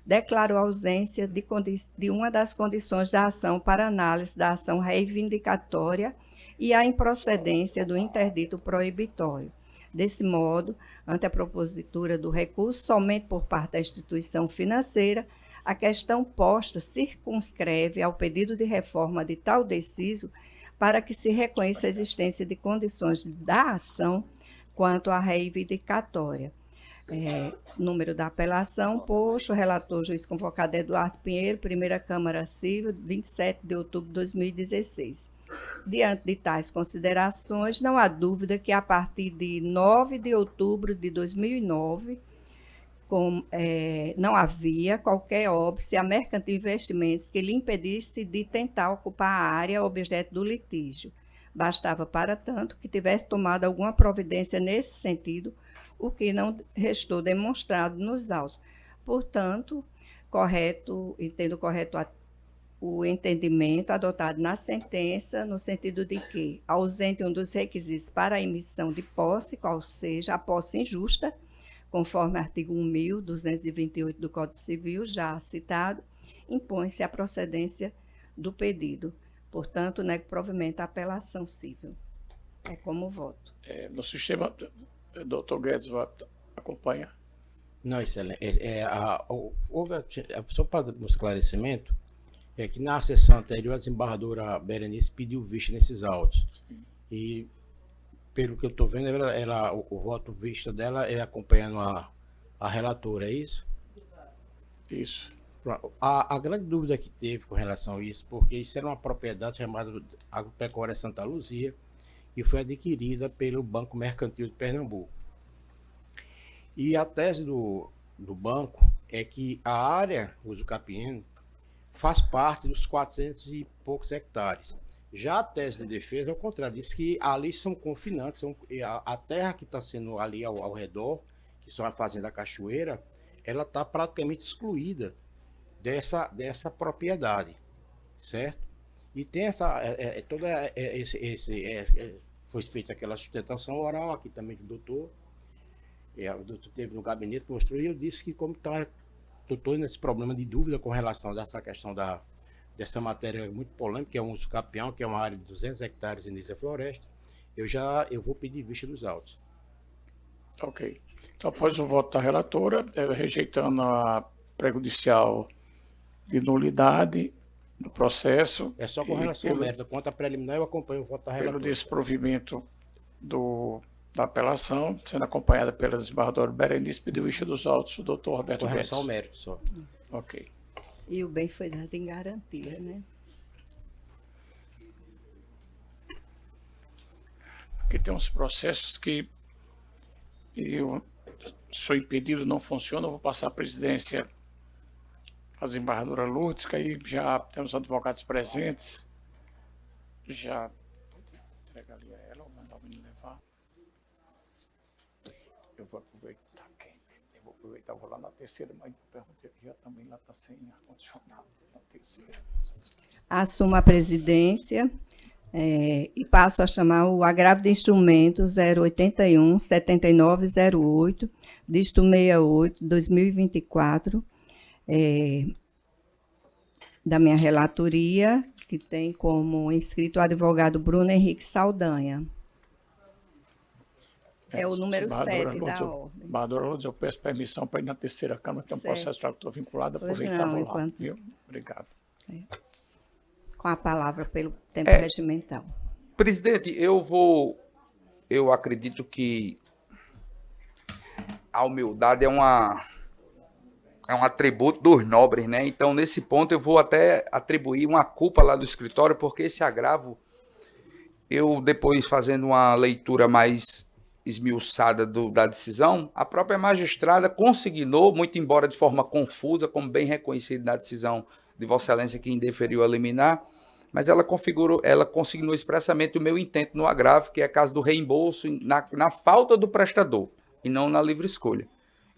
declarou a ausência de uma das condições da ação para análise da ação reivindicatória e a improcedência do interdito proibitório. Desse modo, ante a propositura do recurso, somente por parte da instituição financeira, a questão posta circunscreve ao pedido de reforma de tal deciso para que se reconheça a existência de condições da ação quanto à reivindicatória. Número da apelação, posto, relator juiz convocado Eduardo Pinheiro, Primeira Câmara Civil, 27 de outubro de 2016. Diante de tais considerações, não há dúvida que a partir de 9 de outubro de 2009, não havia qualquer óbice a Mercantil Investimentos que lhe impedisse de tentar ocupar a área objeto do litígio. Bastava, para tanto, que tivesse tomado alguma providência nesse sentido, o que não restou demonstrado nos autos. Portanto, entendo correto o entendimento adotado na sentença, no sentido de que, ausente um dos requisitos para a emissão de posse, qual seja a posse injusta, conforme artigo 1.228 do Código Civil, já citado, impõe-se a procedência do pedido. Portanto, nego provimento à apelação civil. É como voto. No sistema, doutor Guedes acompanha. Não, excelente. Só para um esclarecimento, é que na sessão anterior a desembargadora Berenice pediu vista nesses autos. E, pelo que eu estou vendo, o voto vista dela é acompanhando a relatora, é isso? Isso. A grande dúvida que teve com relação a isso, porque isso era uma propriedade chamada Agropecuária Santa Luzia, que foi adquirida pelo Banco Mercantil de Pernambuco. E a tese do banco é que a área uso capieno faz parte dos 400 e poucos hectares. Já a tese de defesa, ao contrário, diz que ali são confinantes, a terra que está sendo ali ao redor, que são a Fazenda Cachoeira, ela está praticamente excluída dessa propriedade, certo? E tem foi feita aquela sustentação oral aqui também do doutor, o doutor teve no gabinete, mostrou, e eu disse que como estou nesse problema de dúvida com relação a essa questão dessa matéria muito polêmica, que é um uso capião, que é uma área de 200 hectares em Nísia Floresta, eu vou pedir vista dos autos. Ok. Então, após o voto da relatora, rejeitando a prejudicial de nulidade do processo. É só com relação ao mérito. Quanto à preliminar, eu acompanho o voto da relatora. Pelo desprovimento da apelação, sendo acompanhada pela desembargadora Berenice, pediu vista dos autos o doutor Roberto Com Guedes. relação ao mérito só. Ok. E o bem foi dado em garantia, né? Porque tem uns processos que eu sou impedido, não funciona, eu vou passar a presidência à desembargadora Lourdes, que aí já temos advogados presentes. Já entregar ali a ela, ou mandar o menino levar. Eu vou aproveitar quente. Vou lá na terceira, mas perguntei já também lá está sem ar-condicionado na terceira. Assumo a presidência e passo a chamar o agravo de instrumento 081 7908, dígito 68, 2024, da minha relatoria, que tem como inscrito o advogado Bruno Henrique Saldanha. É o número 7 da ordem. Desembargadora Lourdes, eu peço permissão para ir na terceira Câmara, tem um processo que eu estou vinculado, aproveitava lá. Viu? Obrigado. Com a palavra pelo tempo regimental. Presidente, eu acredito que a humildade é um atributo dos nobres, né? Então, nesse ponto, eu vou até atribuir uma culpa lá do escritório, porque esse agravo, eu depois fazendo uma leitura mais esmiuçada da decisão, a própria magistrada consignou, muito embora de forma confusa, como bem reconhecido na decisão de Vossa Excelência que indeferiu a liminar, mas ela consignou expressamente o meu intento no agravo, que é caso do reembolso na falta do prestador, e não na livre escolha.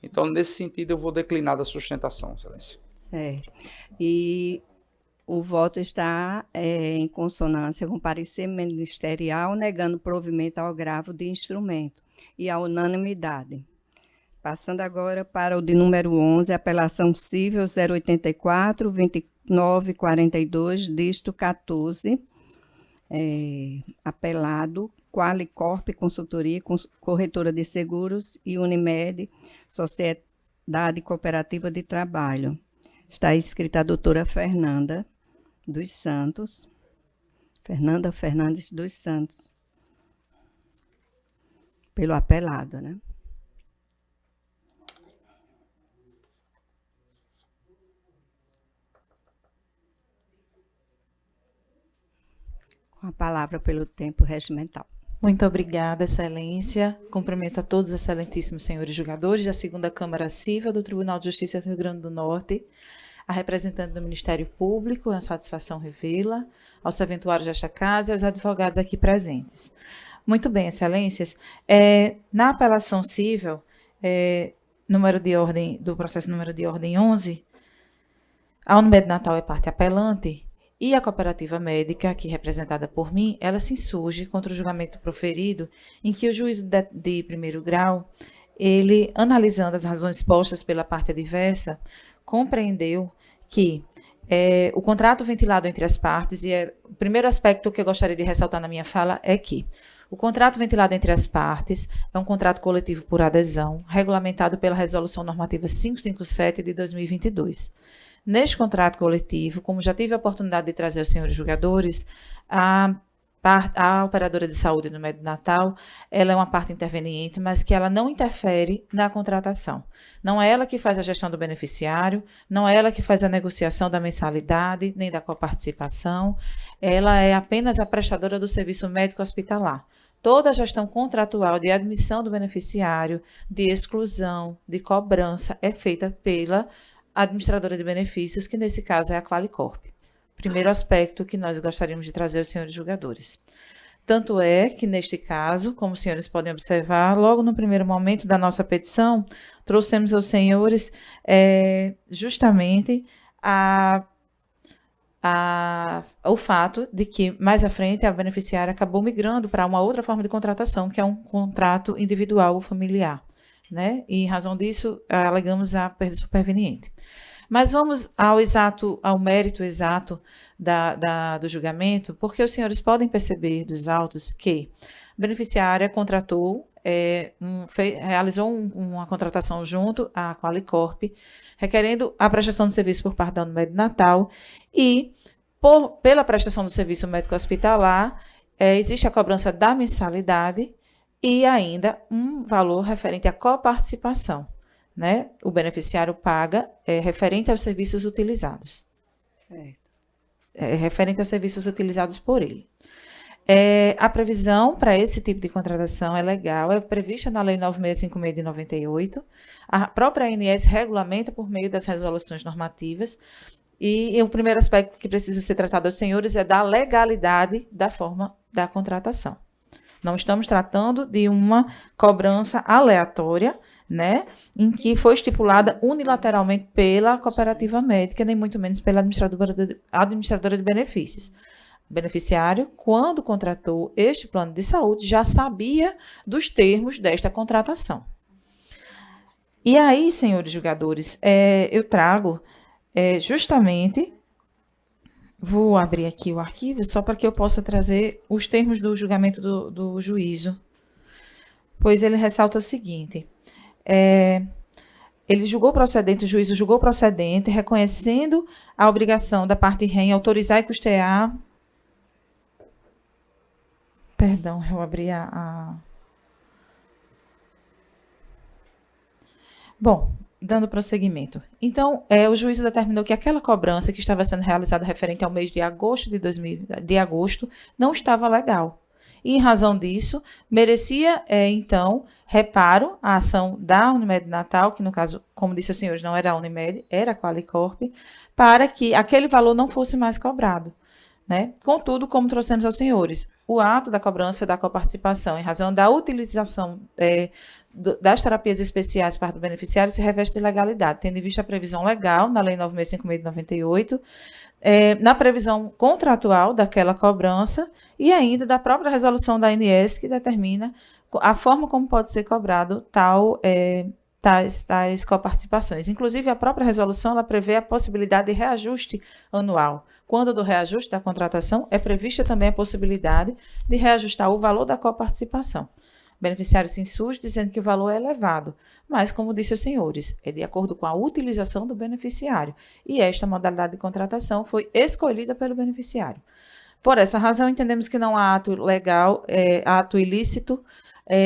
Então, nesse sentido, eu vou declinar da sustentação, Excelência. Certo. E o voto está em consonância com o parecer ministerial, negando provimento ao agravo de instrumento e a unanimidade. Passando agora para o de número 11, apelação civil 084, 2942, dígito 14, apelado Qualicorp Consultoria, Corretora de Seguros e Unimed, Sociedade Cooperativa de Trabalho. Está escrita a doutora Fernanda dos Santos, Fernanda Fernandes dos Santos, pelo apelado, né? Com a palavra pelo tempo regimental. Muito obrigada, Excelência. Cumprimento a todos os excelentíssimos senhores julgadores da Segunda Câmara Civil do Tribunal de Justiça do Rio Grande do Norte, a representante do Ministério Público, a satisfação revela, aos serventuários desta casa e aos advogados aqui presentes. Muito bem, Excelências. Na apelação civil, do processo número de ordem 11, a Unimed Natal é parte apelante, e a cooperativa médica, aqui representada por mim, ela se insurge contra o julgamento proferido em que o juiz de primeiro grau, ele, analisando as razões postas pela parte adversa, compreendeu que o contrato ventilado entre as partes, e o primeiro aspecto que eu gostaria de ressaltar na minha fala é que o contrato ventilado entre as partes é um contrato coletivo por adesão, regulamentado pela Resolução Normativa 557 de 2022. Neste contrato coletivo, como já tive a oportunidade de trazer aos senhores julgadores, a operadora de saúde no Med Natal, ela é uma parte interveniente, mas que ela não interfere na contratação. Não é ela que faz a gestão do beneficiário, não é ela que faz a negociação da mensalidade, nem da coparticipação, ela é apenas a prestadora do serviço médico hospitalar. Toda a gestão contratual de admissão do beneficiário, de exclusão, de cobrança, é feita pela administradora de benefícios, que nesse caso é a Qualicorp. Primeiro aspecto que nós gostaríamos de trazer aos senhores julgadores. Tanto é que, neste caso, como os senhores podem observar, logo no primeiro momento da nossa petição, trouxemos aos senhores justamente o fato de que, mais à frente, a beneficiária acabou migrando para uma outra forma de contratação, que é um contrato individual ou familiar, né? E, em razão disso, alegamos a perda superveniente. Mas vamos ao mérito exato do julgamento, porque os senhores podem perceber dos autos que a beneficiária contratou, realizou uma contratação junto à Qualicorp, requerendo a prestação de serviço por parte da Unimed Natal, e pela prestação do serviço médico hospitalar, existe a cobrança da mensalidade e ainda um valor referente à coparticipação, né? O beneficiário paga referente aos serviços utilizados. Certo. Referente aos serviços utilizados por ele. A previsão para esse tipo de contratação é legal, é prevista na Lei 9656 de 98. A própria ANS regulamenta por meio das resoluções normativas. E o primeiro aspecto que precisa ser tratado aos senhores é da legalidade da forma da contratação. Não estamos tratando de uma cobrança aleatória, né, em que foi estipulada unilateralmente pela cooperativa médica, nem muito menos pela administradora de benefícios. O beneficiário, quando contratou este plano de saúde, já sabia dos termos desta contratação. E aí, senhores julgadores, eu trago justamente... Vou abrir aqui o arquivo só para que eu possa trazer os termos do julgamento do juízo, pois ele ressalta o seguinte: ele julgou procedente, o juízo julgou procedente, reconhecendo a obrigação da parte rem em autorizar e custear. Perdão, eu abri Bom, dando prosseguimento. Então, o juízo determinou que aquela cobrança que estava sendo realizada referente ao mês de agosto não estava legal. E, em razão disso, merecia, então, reparo à ação da Unimed Natal, que, no caso, como disse os senhores, não era a Unimed, era a Qualicorp, para que aquele valor não fosse mais cobrado, né? Contudo, como trouxemos aos senhores, o ato da cobrança da coparticipação, em razão da utilização das terapias especiais para o beneficiário, se reveste de legalidade, tendo em vista a previsão legal na Lei 9656 de 98, na previsão contratual daquela cobrança e ainda da própria resolução da ANS, que determina a forma como pode ser cobrado tais coparticipações. Inclusive, a própria resolução ela prevê a possibilidade de reajuste anual. Quando do reajuste da contratação, é prevista também a possibilidade de reajustar o valor da coparticipação. O beneficiário se insurge dizendo que o valor é elevado, mas, como disse os senhores, é de acordo com a utilização do beneficiário, e esta modalidade de contratação foi escolhida pelo beneficiário. Por essa razão, entendemos que não há ato legal, ato ilícito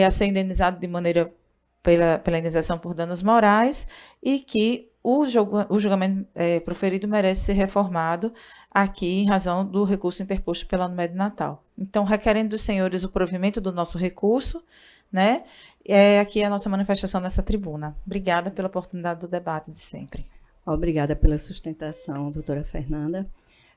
a ser indenizado de maneira pela indenização por danos morais e que o julgamento proferido merece ser reformado aqui em razão do recurso interposto pela Unimed Natal. Então, requerendo dos senhores o provimento do nosso recurso, né? Aqui a nossa manifestação nessa tribuna. Obrigada pela oportunidade do debate de sempre. Obrigada pela sustentação, doutora Fernanda.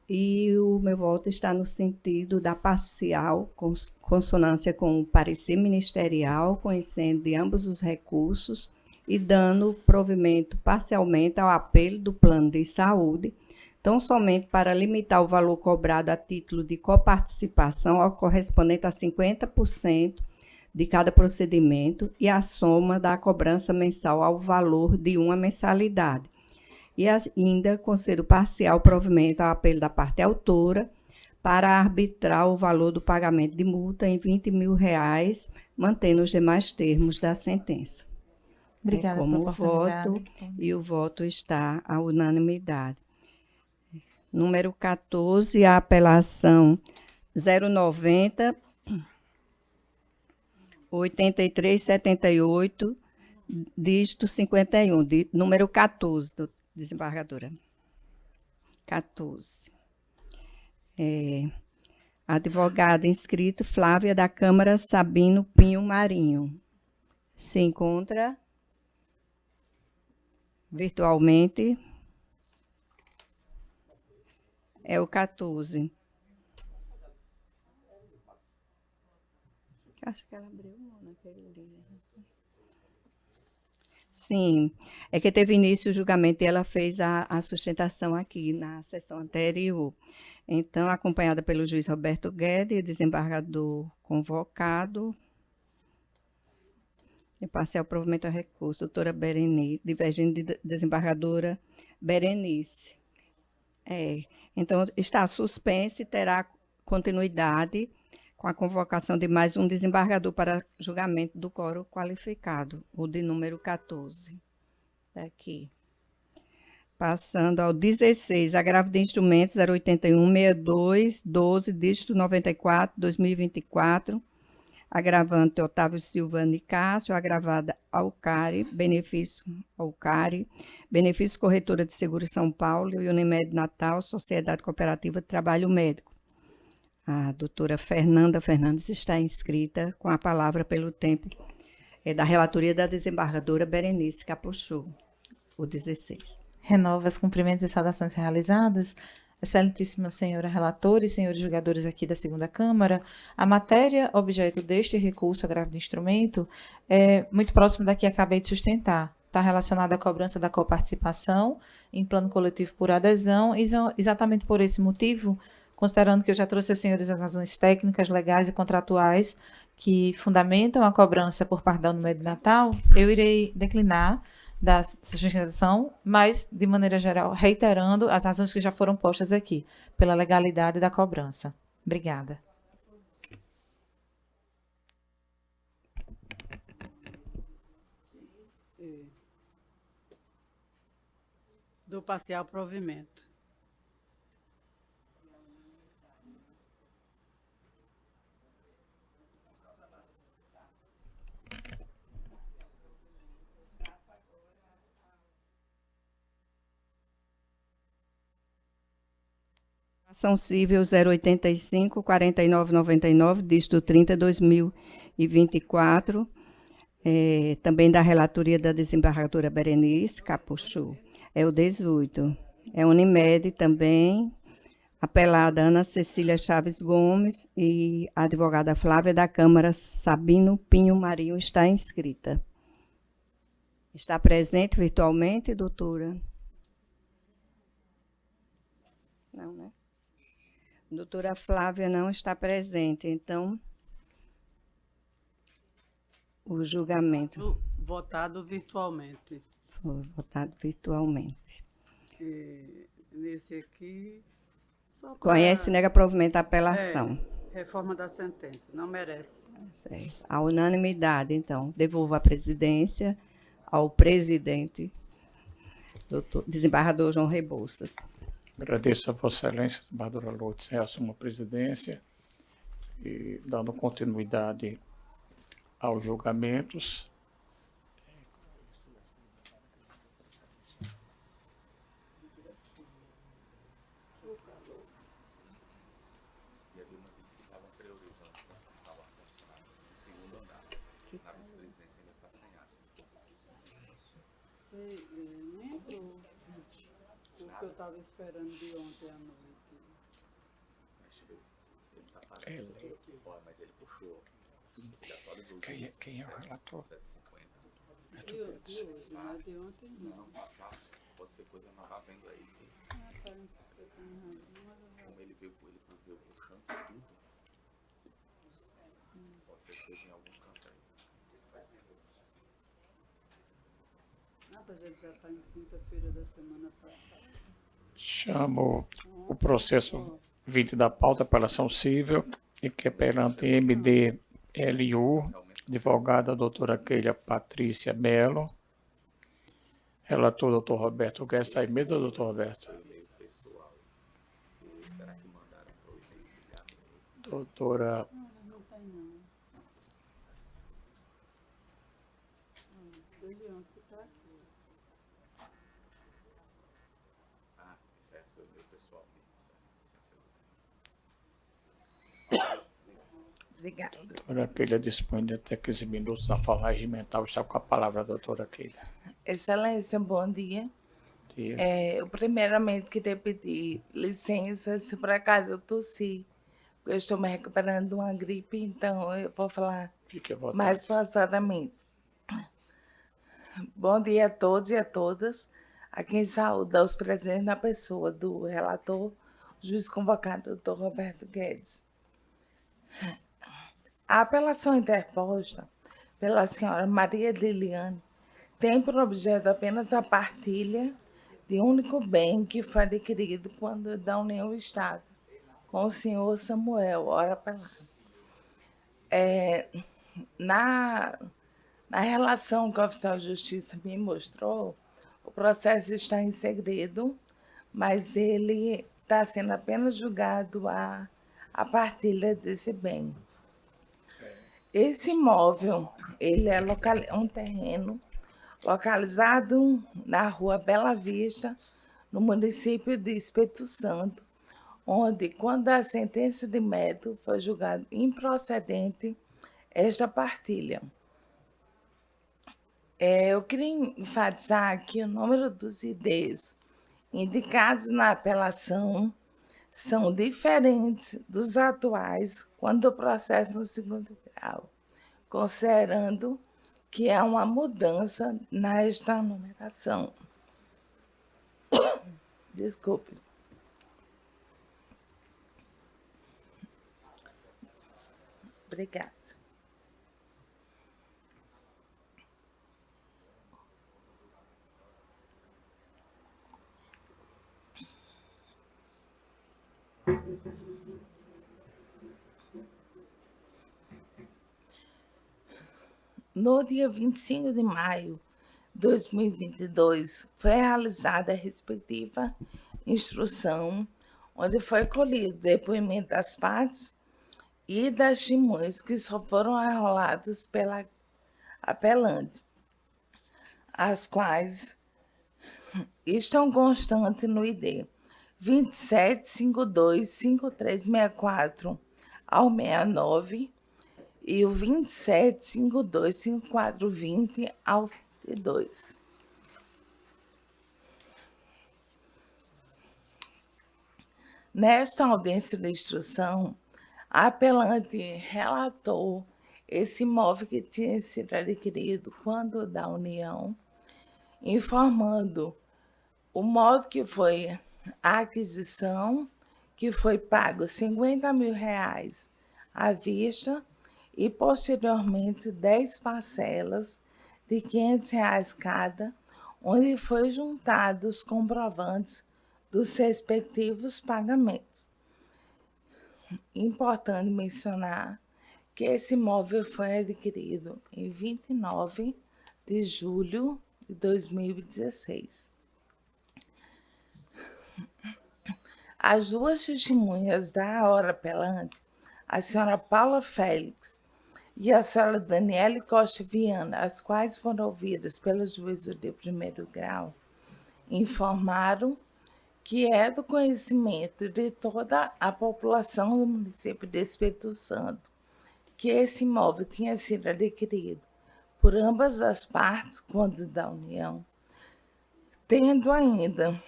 E o meu voto está no sentido da parcial consonância com o parecer ministerial, conhecendo de ambos os recursos e dando provimento parcialmente ao apelo do plano de saúde, tão somente para limitar o valor cobrado a título de coparticipação ao correspondente a 50% de cada procedimento e a soma da cobrança mensal ao valor de uma mensalidade. E ainda concedo parcial provimento ao apelo da parte autora para arbitrar o valor do pagamento de multa em R$20 mil, mantendo os demais termos da sentença. Obrigada como pela oportunidade. voto, e o voto está à unanimidade. Número 14, a apelação 090 8378, dígito 51, número 14, desembargadora. 14. Advogada inscrito Flávia da Câmara Sabino Pinho Marinho. Se encontra virtualmente. É o 14. Acho que ela abriu naquele dia. Sim, é que teve início o julgamento e ela fez a sustentação aqui na sessão anterior. Então, acompanhada pelo juiz Roberto Guedes, desembargador convocado, e passei ao provimento ao recurso, doutora Berenice, divergindo de desembargadora Berenice. Então, está suspenso e terá continuidade com a convocação de mais um desembargador para julgamento do quórum qualificado, o de número 14. Aqui. Passando ao 16, agravo de instrumentos 081-62-12, dígito 94, 2024, agravante Otávio Silva Nicásio, agravada Alcari, benefício Corretora de Seguro São Paulo e Unimed Natal, Sociedade Cooperativa de Trabalho Médico. A doutora Fernanda Fernandes está inscrita com a palavra pelo tempo da relatoria da desembargadora Berenice Capuchu, o 16. Renova os cumprimentos e saudações realizadas. Excelentíssima senhora relatora e senhores julgadores aqui da segunda Câmara, a matéria objeto deste recurso agravo de instrumento é muito próximo da que acabei de sustentar. Está relacionada à cobrança da coparticipação em plano coletivo por adesão, e exatamente por esse motivo, considerando que eu já trouxe aos senhores as razões técnicas, legais e contratuais que fundamentam a cobrança por parte da Unimed Natal, eu irei declinar da sustentação, mas, de maneira geral, reiterando as razões que já foram postas aqui, pela legalidade da cobrança. Obrigada. Do parcial provimento. Ação civil 085, 4999, dígito 30, 2024, também da relatoria da desembargadora Berenice Capuchu. É o 18. É Unimed também, apelada Ana Cecília Chaves Gomes e a advogada Flávia da Câmara Sabino Pinho Marinho está inscrita. Está presente virtualmente, doutora? Não, né? Doutora Flávia não está presente, então, o julgamento. Votado virtualmente. Foi votado virtualmente. Nesse aqui... Conhece, nega provimento a apelação. Reforma da sentença, não merece. Certo. A unanimidade, então, devolvo a presidência ao presidente, desembargador João Rebouças. Agradeço a Vossa Excelência, desembargadora Lourdes, reassumo a presidência e dando continuidade aos julgamentos. Que eu estava esperando de ontem à noite. Mas ele puxou. Quem é o relator? De hoje, mas de ontem não. Pode ser coisa nova vendo aí. Como ele veio puxando tudo. Pode ser coisa em algum canto aí. A gente já está em quinta-feira da semana passada. Chamo o processo 20 da pauta, apelação civil, e que é perante MDLU, advogada doutora Keila Patrícia Melo, relator doutor Roberto Guedes, sai mesmo, doutor Roberto? Doutora Não tem, não. Desde ontem que tá aqui. Obrigada. doutora Keila dispõe de até 15 minutos na forma regimental. Está com a palavra, doutora Keila. Excelência, bom dia. Dia. Eu primeiramente queria pedir licença se por acaso eu tossi. Eu estou me recuperando de uma gripe, então eu vou falar Fique à vontade. mais pausadamente. Bom dia a todos e a todas. A quem saúda os presentes na pessoa do relator, juiz convocado, doutor Roberto Guedes. A apelação interposta pela senhora Maria Liliane tem por objeto apenas a partilha de único bem que foi adquirido quando da União Estado, com o senhor Samuel, ora apelado. Na relação que o oficial de justiça me mostrou, o processo está em segredo, mas ele está sendo apenas julgado a partilha desse bem. Esse imóvel, ele é um terreno localizado na rua Bela Vista, no município de Espírito Santo, onde, quando a sentença de mérito foi julgada improcedente, esta partilha. Eu queria enfatizar que o número dos IDs indicados na apelação são diferentes dos atuais quando o processo no segundo grau, considerando que há uma mudança nesta numeração. Desculpe. Obrigada. No dia 25 de maio de 2022, foi realizada a respectiva instrução, onde foi colhido o depoimento das partes e das testemunhas que só foram arroladas pela apelante, as quais estão constantes no ID 27525364 ao 69 e o 27525420 ao 22. Nesta audiência de instrução, a apelante relatou esse imóvel que tinha sido adquirido quando da União, informando o modo que foi a aquisição, que foi pago R$50 mil à vista e, posteriormente, 10 parcelas de R$500 cada, onde foi juntados os comprovantes dos respectivos pagamentos. Importante mencionar que esse imóvel foi adquirido em 29 de julho de 2016. As duas testemunhas da hora apelante, a senhora Paula Félix e a senhora Daniele Costa Viana, as quais foram ouvidas pelo juízo de primeiro grau, informaram que é do conhecimento de toda a população do município de Espírito Santo que esse imóvel tinha sido adquirido por ambas as partes quando da União, tendo ainda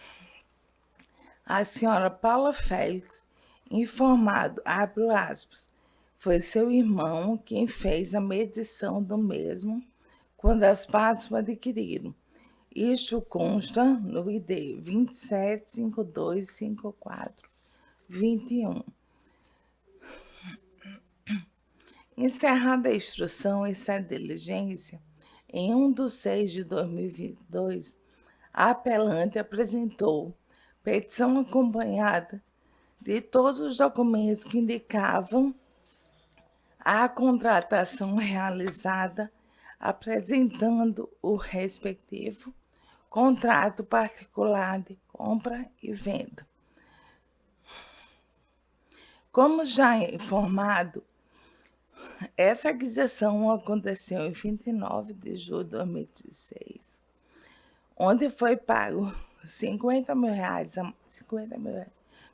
a senhora Paula Félix informado, abro aspas, foi seu irmão quem fez a medição do mesmo quando as partes o adquiriram. Isto consta no ID 27525421. Encerrada a instrução e essa diligência, em 1/6 de 2022, a apelante apresentou petição acompanhada de todos os documentos que indicavam a contratação realizada, apresentando o respectivo contrato particular de compra e venda. Como já informado, essa aquisição aconteceu em 29 de julho de 2016, onde foi pago 50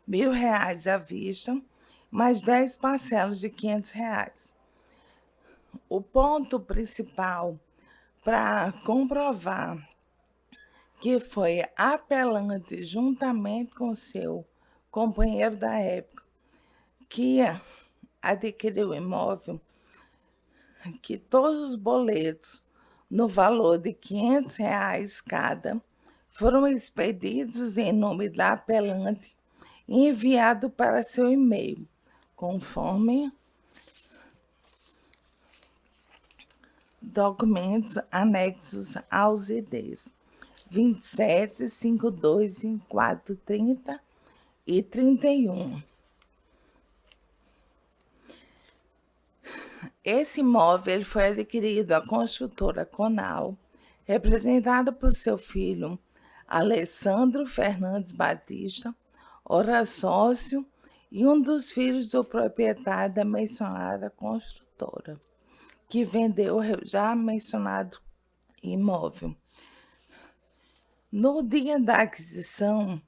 mil reais à vista, mais 10 parcelas de R$ 500. O ponto principal para comprovar que foi apelante, juntamente com seu companheiro da época, que adquiriu o imóvel, que todos os boletos, no valor de R$ 500 cada, foram expedidos em nome da apelante e enviados para seu e-mail, conforme documentos anexos aos IDs 27, 52, 54, 30 e 31. Esse imóvel foi adquirido à construtora Conal, representada por seu filho Alessandro Fernandes Batista, ora sócio, e um dos filhos do proprietário da mencionada construtora, que vendeu o já mencionado imóvel. No dia da aquisição,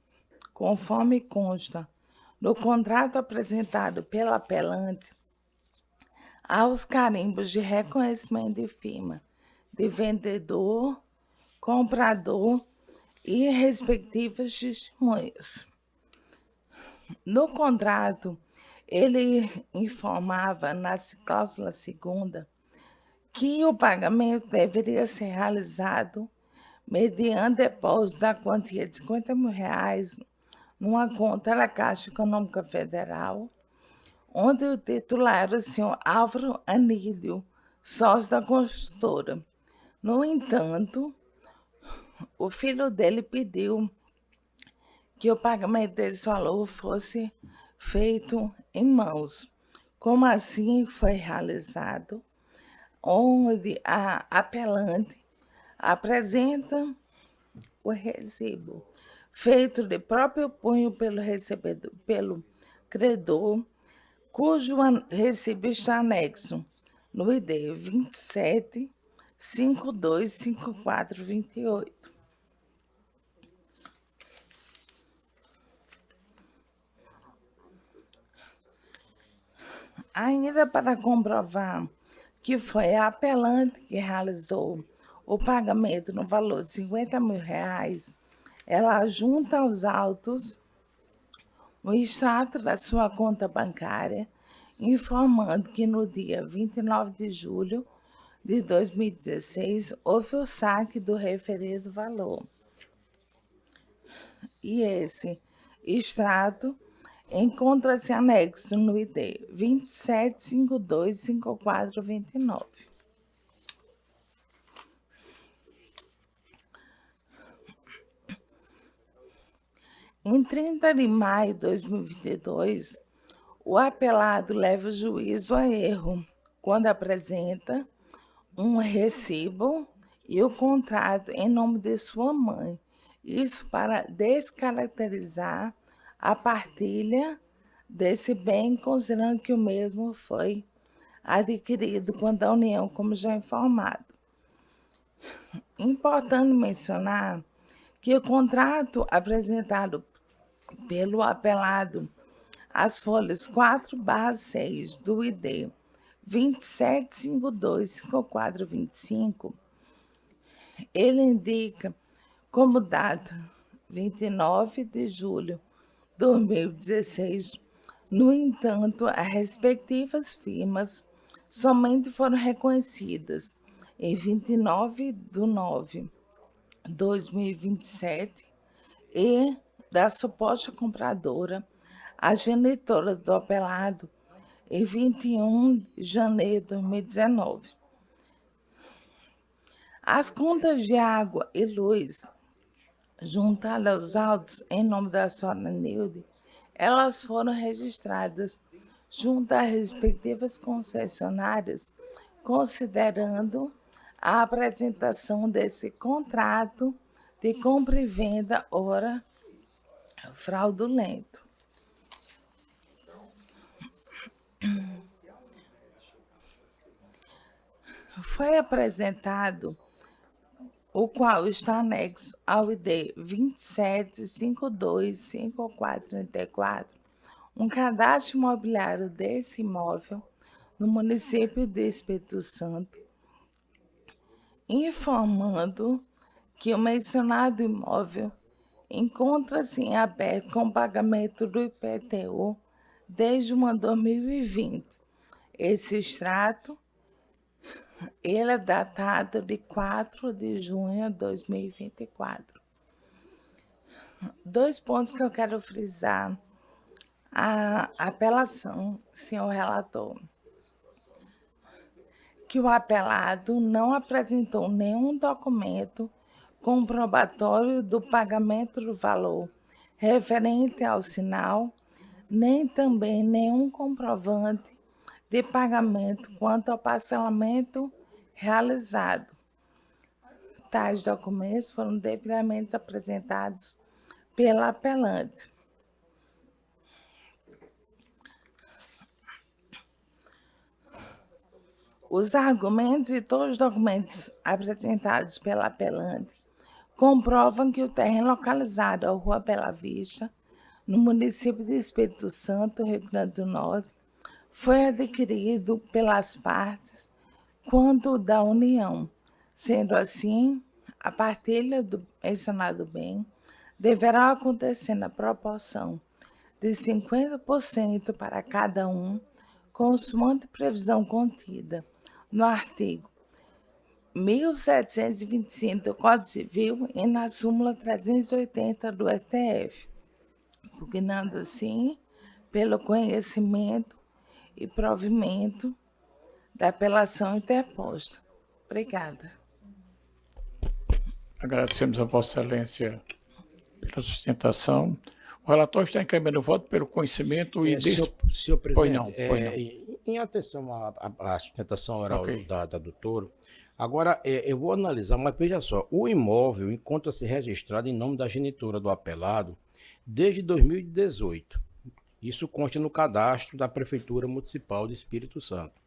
conforme consta no contrato apresentado pela apelante, aos carimbos de reconhecimento de firma de vendedor, comprador e respectivas testemunhas. No contrato, ele informava na cláusula 2ª que o pagamento deveria ser realizado mediante depósito da quantia de R$ 50 mil numa conta da Caixa Econômica Federal, onde o titular era o senhor Álvaro Anílio, sócio da construtora. No entanto, o filho dele pediu que o pagamento desse valor fosse feito em mãos. Como assim foi realizado? Onde a apelante apresenta o recibo feito de próprio punho pelo recebedor, pelo credor, cujo recibo está anexo no ID 27, 52, 54, 28. Ainda para comprovar que foi a apelante que realizou o pagamento no valor de R$ 50 mil, ela junta aos autos o extrato da sua conta bancária, informando que no dia 29 de julho de 2016 houve o saque do referido valor. E esse extrato encontra-se anexo no ID 27, 52, 54, 29. Em 30 de maio de 2022, o apelado leva o juízo a erro quando apresenta um recibo e o contrato em nome de sua mãe. Isso para descaracterizar a partilha desse bem, considerando que o mesmo foi adquirido quando a união, como já informado. Importante mencionar que o contrato apresentado pelo apelado às folhas 4/6 do ID 27, 52, 54, 25, ele indica como data 29 de julho de 2016. No entanto, as respectivas firmas somente foram reconhecidas em 29 de 9 de 2027 e da suposta compradora, a genitora do apelado, em 21 de janeiro de 2019. As contas de água e luz, juntadas aos autos em nome da senhora Nilde, elas foram registradas junto às respectivas concessionárias, considerando a apresentação desse contrato de compra e venda, ora fraudulento. foi apresentado, o qual está anexo ao ID 27525434, um cadastro imobiliário desse imóvel no município de Espírito Santo, informando que o mencionado imóvel encontra-se em aberto com pagamento do IPTU desde o ano 2020. Esse extrato ele é datado de 4 de junho de 2024. 2 pontos que eu quero frisar. A apelação, senhor relator, que o apelado não apresentou nenhum documento comprobatório do pagamento do valor referente ao sinal, nem também nenhum comprovante de pagamento quanto ao parcelamento realizado. Tais documentos foram devidamente apresentados pela apelante. Os argumentos e todos os documentos apresentados pela apelante comprovam que o terreno localizado à Rua Bela Vista, no município de Espírito Santo, Rio Grande do Norte, foi adquirido pelas partes quanto da União. Sendo assim, a partilha do mencionado bem deverá acontecer na proporção de 50% para cada um, consoante previsão contida no artigo 1725 do Código Civil e na súmula 380 do STF, pugnando assim pelo conhecimento e provimento da apelação interposta. Obrigada. Agradecemos a Vossa Excelência pela sustentação. O relator está encaminhando o voto pelo conhecimento e... Senhor presidente, Pois não. em atenção à sustentação oral Ok. da doutora, agora eu vou analisar, mas veja só, o imóvel encontra-se registrado em nome da genitora do apelado desde 2018. Isso consta no cadastro da Prefeitura Municipal de Espírito Santo,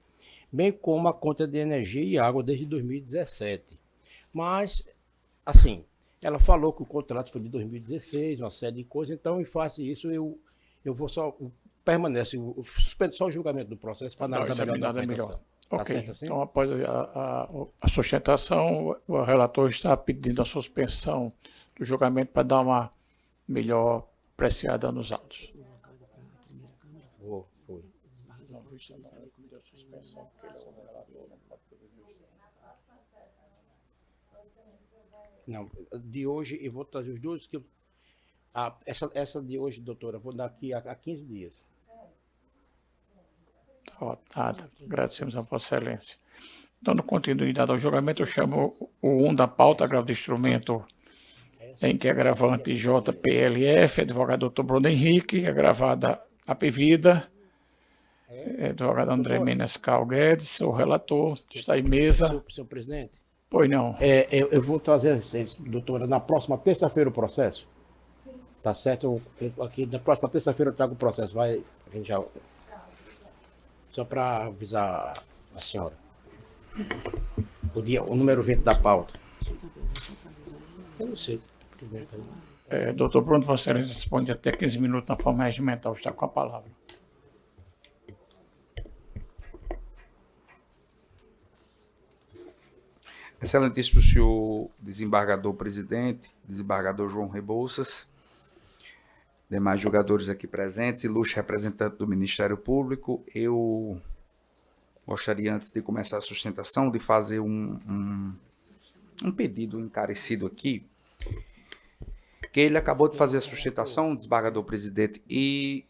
bem como a conta de energia e água desde 2017. Mas, assim, ela falou que o contrato foi de 2016, uma série de coisas, então, em face disso, eu vou só... Permanece, suspendo só o julgamento do processo para analisar melhor a documentação. Tá Ok, certo assim? então após a sustentação, o relator está pedindo a suspensão do julgamento para dar uma melhor apreciada nos autos. Foi. Não, de hoje eu vou trazer os dois que essa de hoje, doutora, eu vou dar aqui a 15 dias. Votado. Agradecemos a Vossa Excelência. Dando continuidade ao julgamento, eu chamo o 1 da pauta, agravo de instrumento em que é agravante JPLF, advogado Dr. Bruno Henrique, agravada Apivida, advogado André Menescal Guedes, o relator, está em mesa. Senhor presidente? Pois não. Eu vou trazer, doutora, na próxima terça-feira o processo? Sim. Tá certo? Aqui, na próxima terça-feira eu trago o processo. A gente já... Só para avisar a senhora. O número 20 da pauta. Eu não sei. Doutor Bruno, Vossa Excelência responde até 15 minutos na forma regimental. Está com a palavra. Excelentíssimo senhor desembargador presidente, desembargador João Rebouças, demais julgadores aqui presentes, ilustre representante do Ministério Público, eu gostaria, antes de começar a sustentação, de fazer um pedido encarecido aqui, que ele acabou de fazer a sustentação, desembargador presidente, e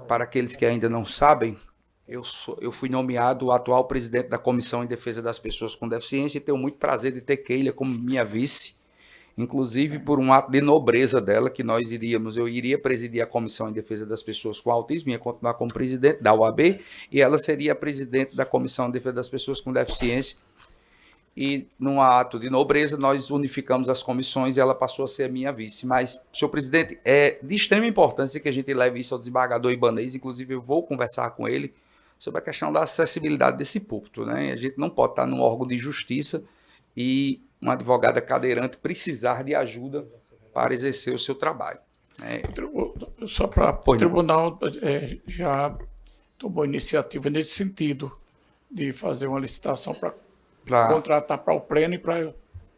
para aqueles que ainda não sabem, eu fui nomeado o atual presidente da Comissão em Defesa das Pessoas com Deficiência e tenho muito prazer de ter Keila como minha vice, inclusive por um ato de nobreza dela, que eu iria presidir a Comissão em Defesa das Pessoas com Autismo, ia continuar como presidente da UAB, e ela seria a presidente da Comissão em Defesa das Pessoas com Deficiência, e num ato de nobreza nós unificamos as comissões e ela passou a ser a minha vice. Mas, senhor presidente, é de extrema importância que a gente leve isso ao desembargador Ibanez, inclusive eu vou conversar com ele sobre a questão da acessibilidade desse púlpito, né? A gente não pode estar num órgão de justiça e uma advogada cadeirante precisar de ajuda para exercer o seu trabalho, né? Só para o tribunal já tomou iniciativa nesse sentido, de fazer uma licitação para contratar para o Pleno e para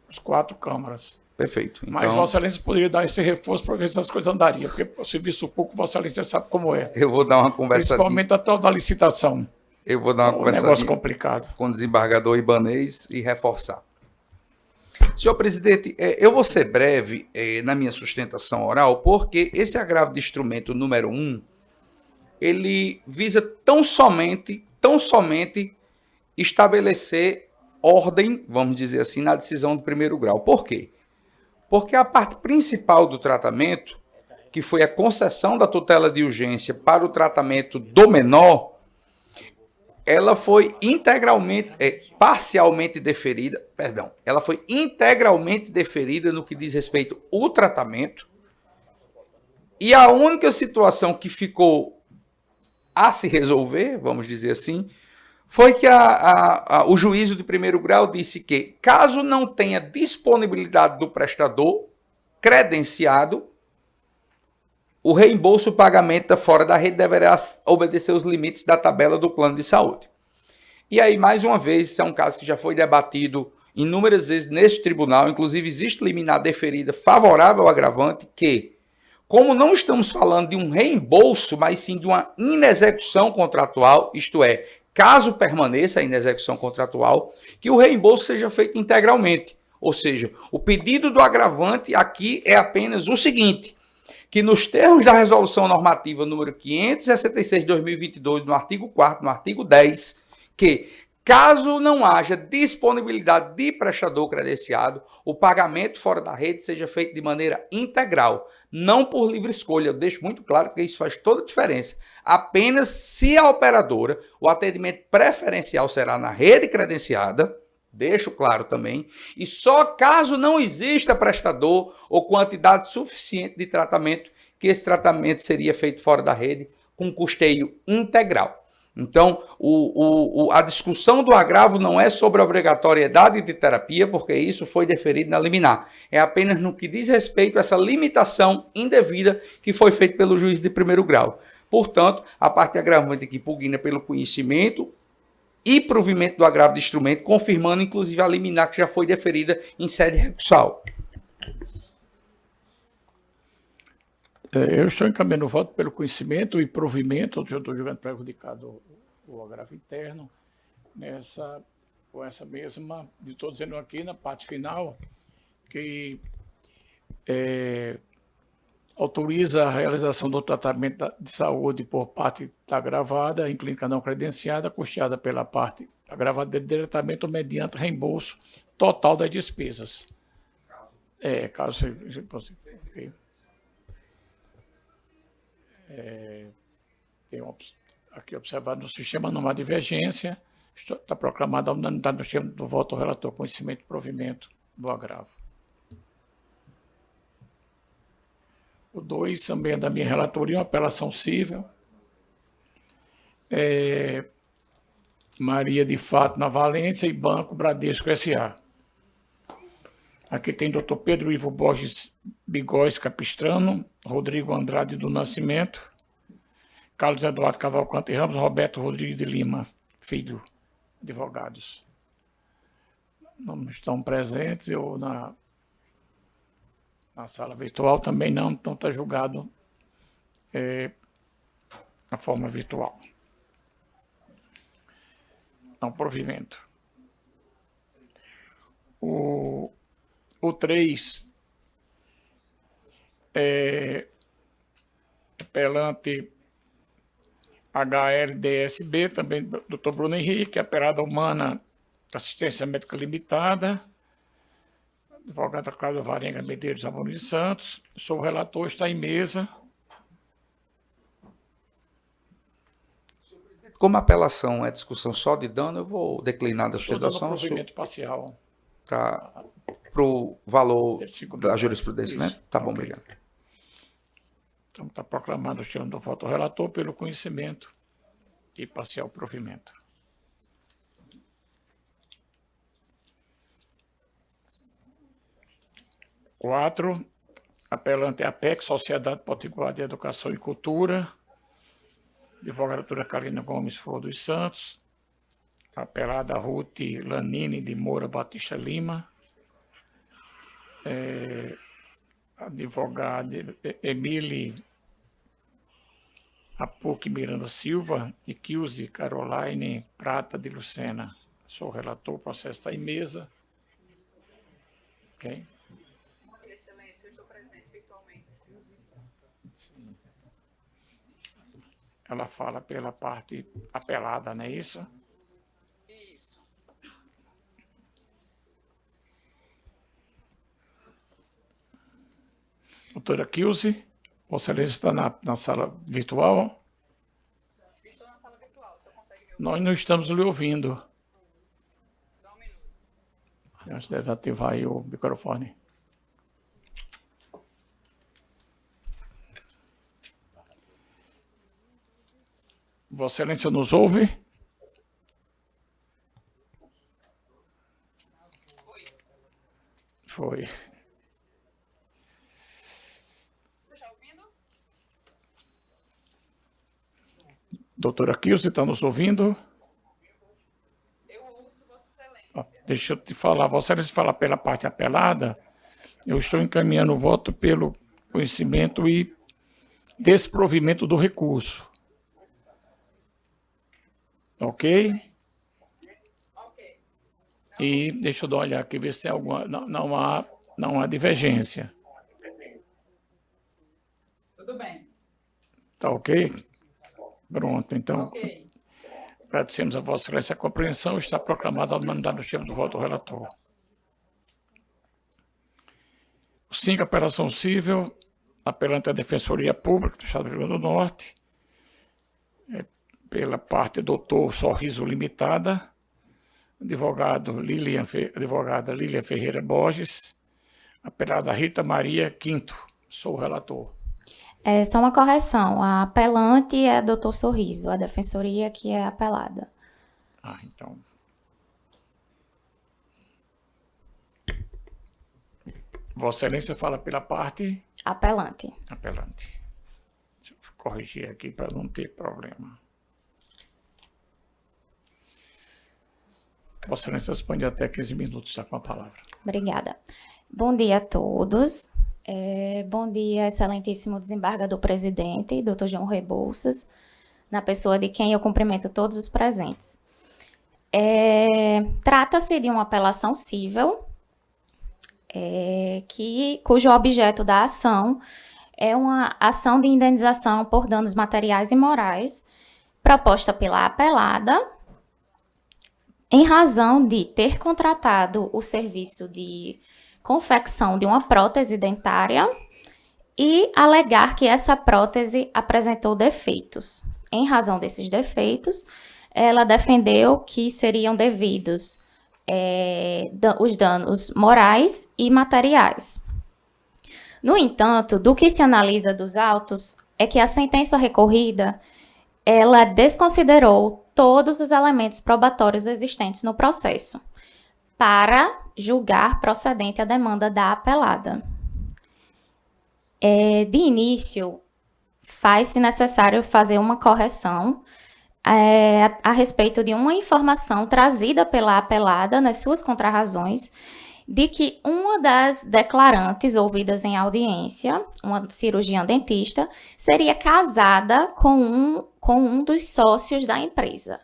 as 4 câmaras. Perfeito. Então, mas Vossa Excelência poderia dar esse reforço para ver se as coisas andariam, porque o serviço público, Vossa Excelência sabe como é. Eu vou dar uma conversa. Principalmente a tal da licitação. Eu vou dar uma conversa negócio complicado com o desembargador Ibanez e reforçar. Senhor presidente, eu vou ser breve na minha sustentação oral, porque esse agravo de instrumento número 1, ele visa tão somente estabelecer ordem, vamos dizer assim, na decisão do primeiro grau. Por quê? Porque a parte principal do tratamento, que foi a concessão da tutela de urgência para o tratamento do menor, ela foi parcialmente deferida, ela foi integralmente deferida no que diz respeito ao tratamento, e a única situação que ficou a se resolver, vamos dizer assim, foi que o juízo de primeiro grau disse que, caso não tenha disponibilidade do prestador credenciado, o reembolso, o pagamento fora da rede deverá obedecer os limites da tabela do plano de saúde. E aí, mais uma vez, isso é um caso que já foi debatido inúmeras vezes neste tribunal, inclusive existe liminar deferida favorável ao agravante, que, como não estamos falando de um reembolso, mas sim de uma inexecução contratual, isto é, caso permaneça a inexecução contratual, que o reembolso seja feito integralmente. Ou seja, o pedido do agravante aqui é apenas o seguinte, que nos termos da resolução normativa número 566 de 2022, no artigo 4º, no artigo 10, que caso não haja disponibilidade de prestador credenciado, o pagamento fora da rede seja feito de maneira integral, não por livre escolha. Eu deixo muito claro que isso faz toda a diferença. Apenas se a operadora, o atendimento preferencial será na rede credenciada, deixo claro também, e só caso não exista prestador ou quantidade suficiente de tratamento, que esse tratamento seria feito fora da rede com custeio integral. Então, a discussão do agravo não é sobre a obrigatoriedade de terapia, porque isso foi deferido na liminar. É apenas no que diz respeito a essa limitação indevida que foi feita pelo juiz de primeiro grau. Portanto, a parte agravante aqui pugna pelo conhecimento e provimento do agravo de instrumento, confirmando inclusive a liminar que já foi deferida em sede recursal. Eu estou encaminhando o voto pelo conhecimento e provimento, eu estou julgando prejudicado o agravo interno, com essa mesma, estou dizendo aqui na parte final, que autoriza a realização do tratamento de saúde por parte da agravada em clínica não credenciada, custeada pela parte agravada diretamente ou mediante reembolso total das despesas. Caso seja possível. Okay. Tem aqui observado no sistema numa divergência, está proclamada a unanimidade no sistema do voto ao relator, conhecimento e provimento do agravo. O 2 também é da minha relatoria, uma apelação cível. Maria de Fátima Valência e Banco Bradesco S.A. Aqui tem Dr. Pedro Ivo Borges Bigóis Capistrano, Rodrigo Andrade do Nascimento, Carlos Eduardo Cavalcante Ramos, Roberto Rodrigues de Lima, filho, advogados. Não estão presentes, eu na sala virtual também não, então está julgado na forma virtual. Não, provimento. O 3 apelante HLDSB, também Dr. Bruno Henrique, Operada Humana, Assistência Médica Limitada, advogada Cláudia Varenga Medeiros Amorim de Santos, sou o relator, está em mesa. Como a apelação é discussão só de dano, eu vou declinar da sustentação. Provimento parcial. Para o valor da jurisprudência, né? Tá bom, obrigado. Então, está proclamado o estilo do voto ao relator pelo conhecimento e parcial provimento. Quatro, apelante é APEC, Sociedade Potiguar de Educação e Cultura, advogada doutora Carolina Gomes Flor dos Santos, apelada Ruth Lanini de Moura Batista Lima, advogada Emile Apuc Miranda Silva e Kilze Caroline Prata de Lucena. Sou relator, o processo está em mesa. Ok? Excelência, eu estou presente virtualmente. Sim. Ela fala pela parte apelada, não é isso? Isso. Doutora Kilze, Vossa Excelência está na sala virtual? Estou na sala virtual, você consegue me ouvir? Nós não estamos lhe ouvindo. Só um minuto. Acho que deve ativar aí o microfone. Vossa Excelência nos ouve? Foi. Está ouvindo? Doutora Kilze, está nos ouvindo? Eu ouço Vossa Excelência. Deixa eu te falar, Vossa Excelência fala pela parte apelada, eu estou encaminhando o voto pelo conhecimento e desprovimento do recurso. Ok? Ok. E deixa eu dar uma olhada aqui, ver se tem alguma. Não há divergência. Tudo bem. Tá ok? Pronto, então. Ok. Agradecemos a Vossa Excelência a compreensão. Está proclamada a unanimidade no termo do voto do relator. 5, apelação civil, apelante à Defensoria Pública do Estado do Rio Grande do Norte, pela parte doutor Sorriso Limitada, advogada Lília Ferreira Borges, apelada Rita Maria Quinto. Sou o relator. Só uma correção, a apelante é doutor Sorriso, a defensoria que é apelada. Então. Vossa Excelência fala pela parte Apelante. apelante. Deixa eu corrigir aqui para não ter problema. Vossa Excelência responde até 15 minutos, está com a palavra. Obrigada. Bom dia a todos. Bom dia, excelentíssimo desembargador presidente, doutor João Rebouças, na pessoa de quem eu cumprimento todos os presentes. Trata-se de uma apelação civil, cujo objeto da ação é uma ação de indenização por danos materiais e morais, proposta pela apelada, em razão de ter contratado o serviço de confecção de uma prótese dentária e alegar que essa prótese apresentou defeitos. Em razão desses defeitos, ela defendeu que seriam devidos os danos morais e materiais. No entanto, do que se analisa dos autos é que a sentença recorrida ela desconsiderou todos os elementos probatórios existentes no processo para julgar procedente a demanda da apelada. De início, faz-se necessário fazer uma correção a respeito de uma informação trazida pela apelada nas suas contrarrazões, de que uma das declarantes ouvidas em audiência, uma cirurgiã dentista, seria casada com um dos sócios da empresa.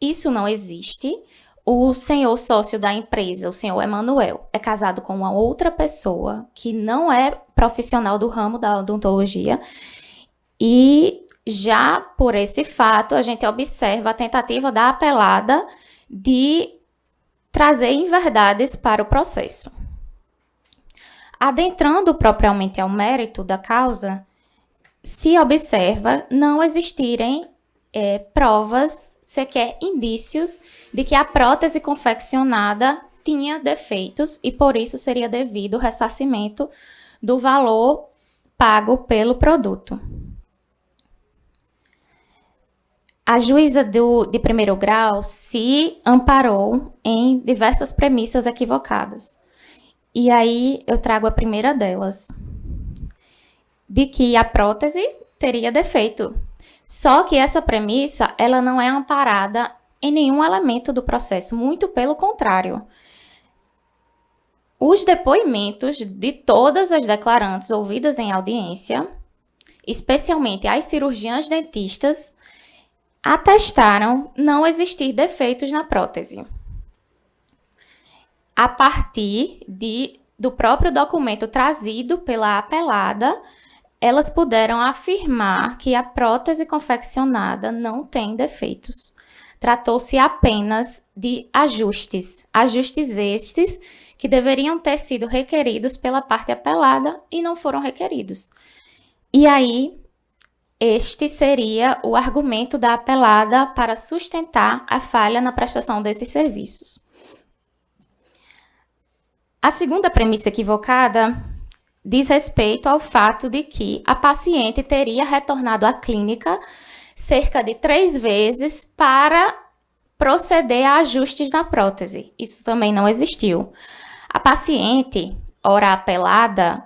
Isso não existe. O senhor sócio da empresa, o senhor Emanuel, é casado com uma outra pessoa que não é profissional do ramo da odontologia e já por esse fato a gente observa a tentativa da apelada de trazer inverdades para o processo. Adentrando propriamente ao mérito da causa, se observa não existirem provas, sequer indícios, de que a prótese confeccionada tinha defeitos e por isso seria devido o ressarcimento do valor pago pelo produto. A juíza de primeiro grau se amparou em diversas premissas equivocadas. E aí eu trago a primeira delas, de que a prótese teria defeito. Só que essa premissa, ela não é amparada em nenhum elemento do processo, muito pelo contrário. Os depoimentos de todas as declarantes ouvidas em audiência, especialmente as cirurgiãs dentistas, atestaram não existir defeitos na prótese. A partir do próprio documento trazido pela apelada, elas puderam afirmar que a prótese confeccionada não tem defeitos. Tratou-se apenas de ajustes estes que deveriam ter sido requeridos pela parte apelada e não foram requeridos. E aí, este seria o argumento da apelada para sustentar a falha na prestação desses serviços. A segunda premissa equivocada diz respeito ao fato de que a paciente teria retornado à clínica cerca de 3 vezes para proceder a ajustes na prótese. Isso também não existiu. A paciente, ora apelada,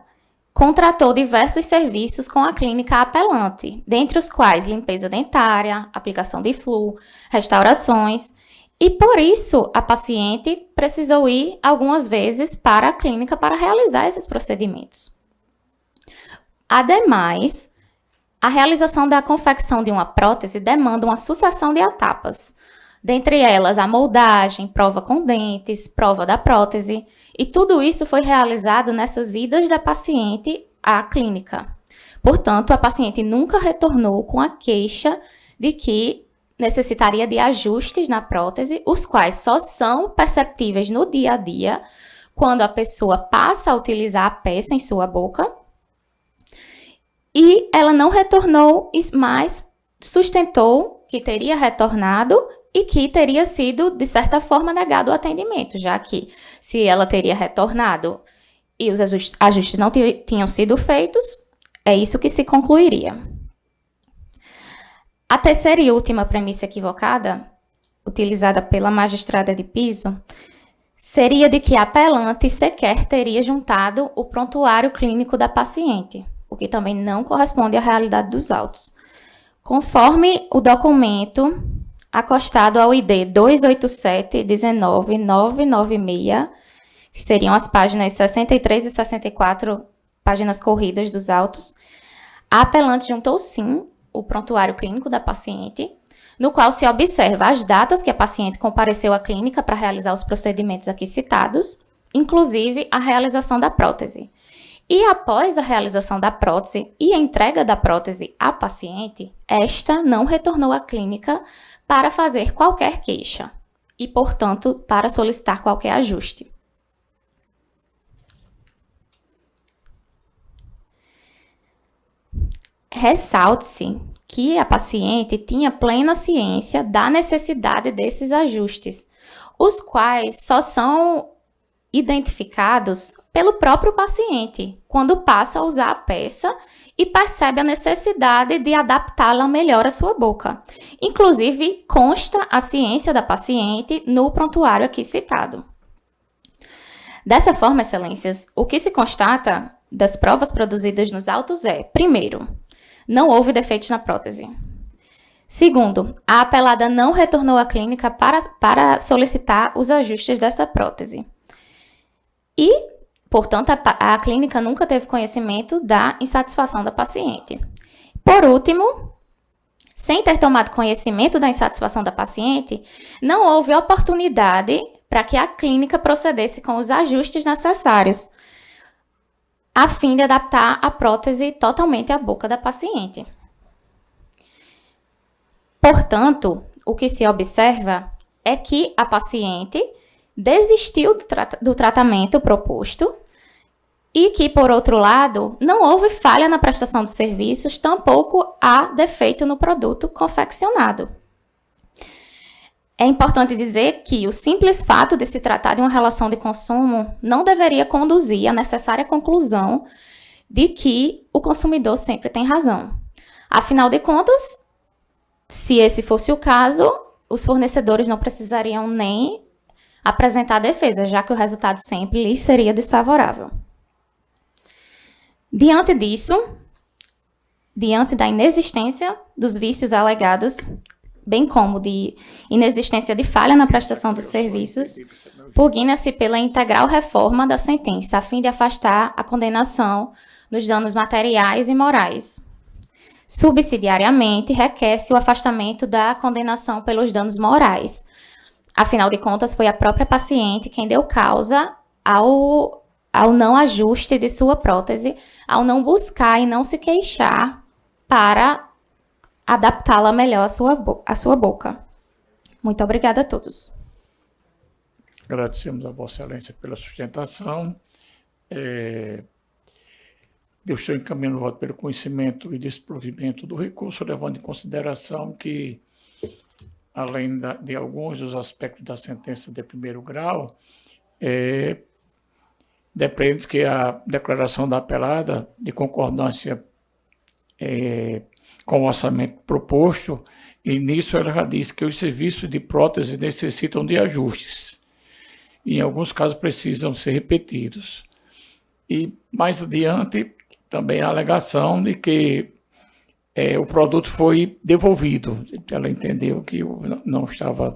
contratou diversos serviços com a clínica apelante, dentre os quais limpeza dentária, aplicação de flu, restaurações, e por isso a paciente precisou ir algumas vezes para a clínica para realizar esses procedimentos. Ademais, a realização da confecção de uma prótese demanda uma sucessão de etapas, dentre elas a moldagem, prova com dentes, prova da prótese, e tudo isso foi realizado nessas idas da paciente à clínica. Portanto, a paciente nunca retornou com a queixa de que necessitaria de ajustes na prótese, os quais só são perceptíveis no dia a dia, quando a pessoa passa a utilizar a peça em sua boca. E ela não retornou, mas sustentou que teria retornado e que teria sido, de certa forma, negado o atendimento, já que se ela teria retornado e os ajustes não tinham sido feitos, é isso que se concluiria. A terceira e última premissa equivocada, utilizada pela magistrada de piso, seria de que a apelante sequer teria juntado o prontuário clínico da paciente, o que também não corresponde à realidade dos autos. Conforme o documento acostado ao ID 287-19-996, que seriam as páginas 63 e 64, páginas corridas dos autos, a apelante juntou sim o prontuário clínico da paciente, no qual se observa as datas que a paciente compareceu à clínica para realizar os procedimentos aqui citados, inclusive a realização da prótese. E após a realização da prótese e a entrega da prótese à paciente, esta não retornou à clínica para fazer qualquer queixa e, portanto, para solicitar qualquer ajuste. Ressalte-se que a paciente tinha plena ciência da necessidade desses ajustes, os quais só são identificados pelo próprio paciente, quando passa a usar a peça e percebe a necessidade de adaptá-la melhor à sua boca. Inclusive, consta a ciência da paciente no prontuário aqui citado. Dessa forma, excelências, o que se constata das provas produzidas nos autos é, primeiro, não houve defeitos na prótese. Segundo, a apelada não retornou à clínica para solicitar os ajustes dessa prótese. E, portanto, a clínica nunca teve conhecimento da insatisfação da paciente. Por último, sem ter tomado conhecimento da insatisfação da paciente, não houve oportunidade para que a clínica procedesse com os ajustes necessários, a fim de adaptar a prótese totalmente à boca da paciente. Portanto, o que se observa é que a paciente desistiu do tratamento proposto e que, por outro lado, não houve falha na prestação dos serviços, tampouco há defeito no produto confeccionado. É importante dizer que o simples fato de se tratar de uma relação de consumo não deveria conduzir à necessária conclusão de que o consumidor sempre tem razão. Afinal de contas, se esse fosse o caso, os fornecedores não precisariam nem apresentar defesa, já que o resultado sempre lhes seria desfavorável. Diante disso, diante da inexistência dos vícios alegados, bem como de inexistência de falha na prestação dos serviços, pugna-se pela integral reforma da sentença, a fim de afastar a condenação dos danos materiais e morais. Subsidiariamente, requer-se o afastamento da condenação pelos danos morais. Afinal de contas, foi a própria paciente quem deu causa ao não ajuste de sua prótese, ao não buscar e não se queixar para adaptá-la melhor à sua boca. Muito obrigada a todos. Agradecemos a Vossa Excelência pela sustentação. Eu estou encaminhando o voto pelo conhecimento e desprovimento do recurso, levando em consideração que, além de alguns dos aspectos da sentença de primeiro grau, depende que a declaração da apelada de concordância com o orçamento proposto, e nisso ela já diz que os serviços de prótese necessitam de ajustes. E, em alguns casos, precisam ser repetidos. E, mais adiante, também a alegação de que o produto foi devolvido. Ela entendeu que não estava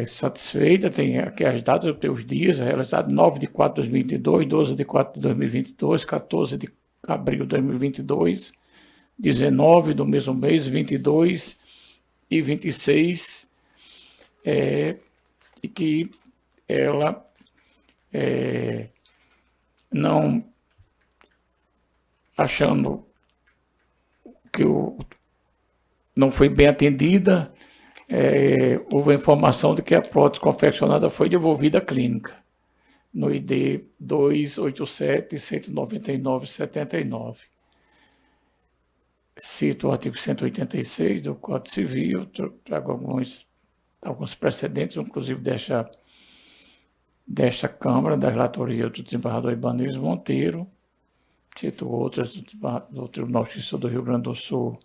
satisfeita, tem aqui as datas, eu tenho os dias, realizado 9 de 4 de 2022, 12 de 4 de 2022, 14 de abril de 2022, 19 do mesmo mês, 22 e 26, e que ela não, achando que não foi bem atendida, houve a informação de que a prótese confeccionada foi devolvida à clínica, no ID 287-199-79. Cito o artigo 186 do Código Civil, trago alguns precedentes, inclusive desta Câmara, da relatoria do desembargador Ibanez Monteiro, cito outras do Tribunal de Justiça do Rio Grande do Sul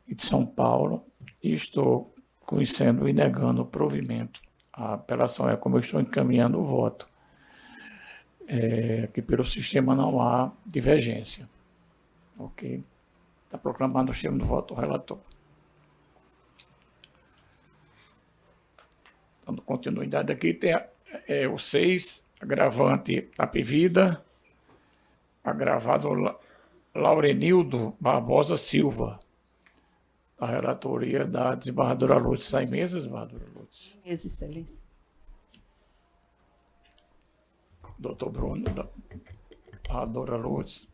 e de São Paulo, e estou conhecendo e negando o provimento. A apelação é como eu estou encaminhando o voto. Que pelo sistema não há divergência. Ok? Está proclamado o termo do voto do relator. Dando continuidade aqui, tem o 6, agravante Apivida, agravado Laurenildo Barbosa Silva, a relatoria da desembargadora Lourdes. Está em mesa, desembargadora Lourdes? Mesa, Excelência. Doutor Bruno, da desembargadora Lourdes.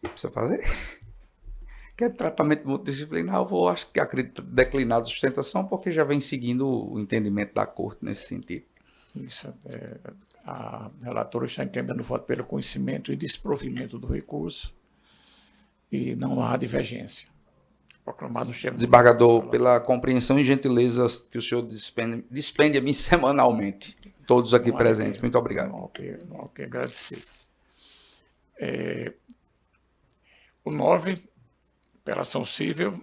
Precisa fazer? Que é tratamento multidisciplinar, eu vou, acho que acredito, declinar a sustentação, porque já vem seguindo o entendimento da Corte nesse sentido. Isso. A relatora está encaminhando o voto pelo conhecimento e desprovimento do recurso, e não há divergência. Proclamado o termo. Desembargador, pela compreensão e gentileza que o senhor despende a mim semanalmente, todos aqui presentes. Muito obrigado. Ok, agradecer. O 9, apelação civil,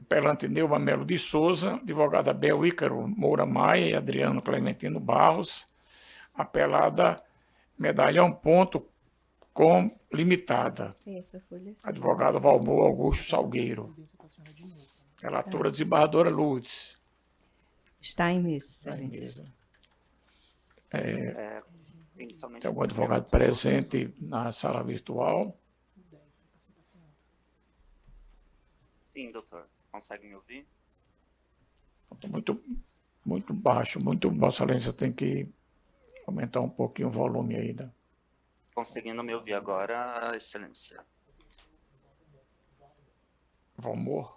apelante Neuba Melo de Souza, advogada Bel Ícaro Moura Maia e Adriano Clementino Barros, apelada Medalhão Ponto Com Limitada, advogado Valmor Augusto Salgueiro, relatora desembargadora Lourdes. Está em mesa, Excelência. Tem algum advogado presente na sala virtual? Sim, doutor. Consegue me ouvir? Muito baixo, Vossa Excelência tem que aumentar um pouquinho o volume aí. Né? Conseguindo me ouvir agora, Excelência. Valmor,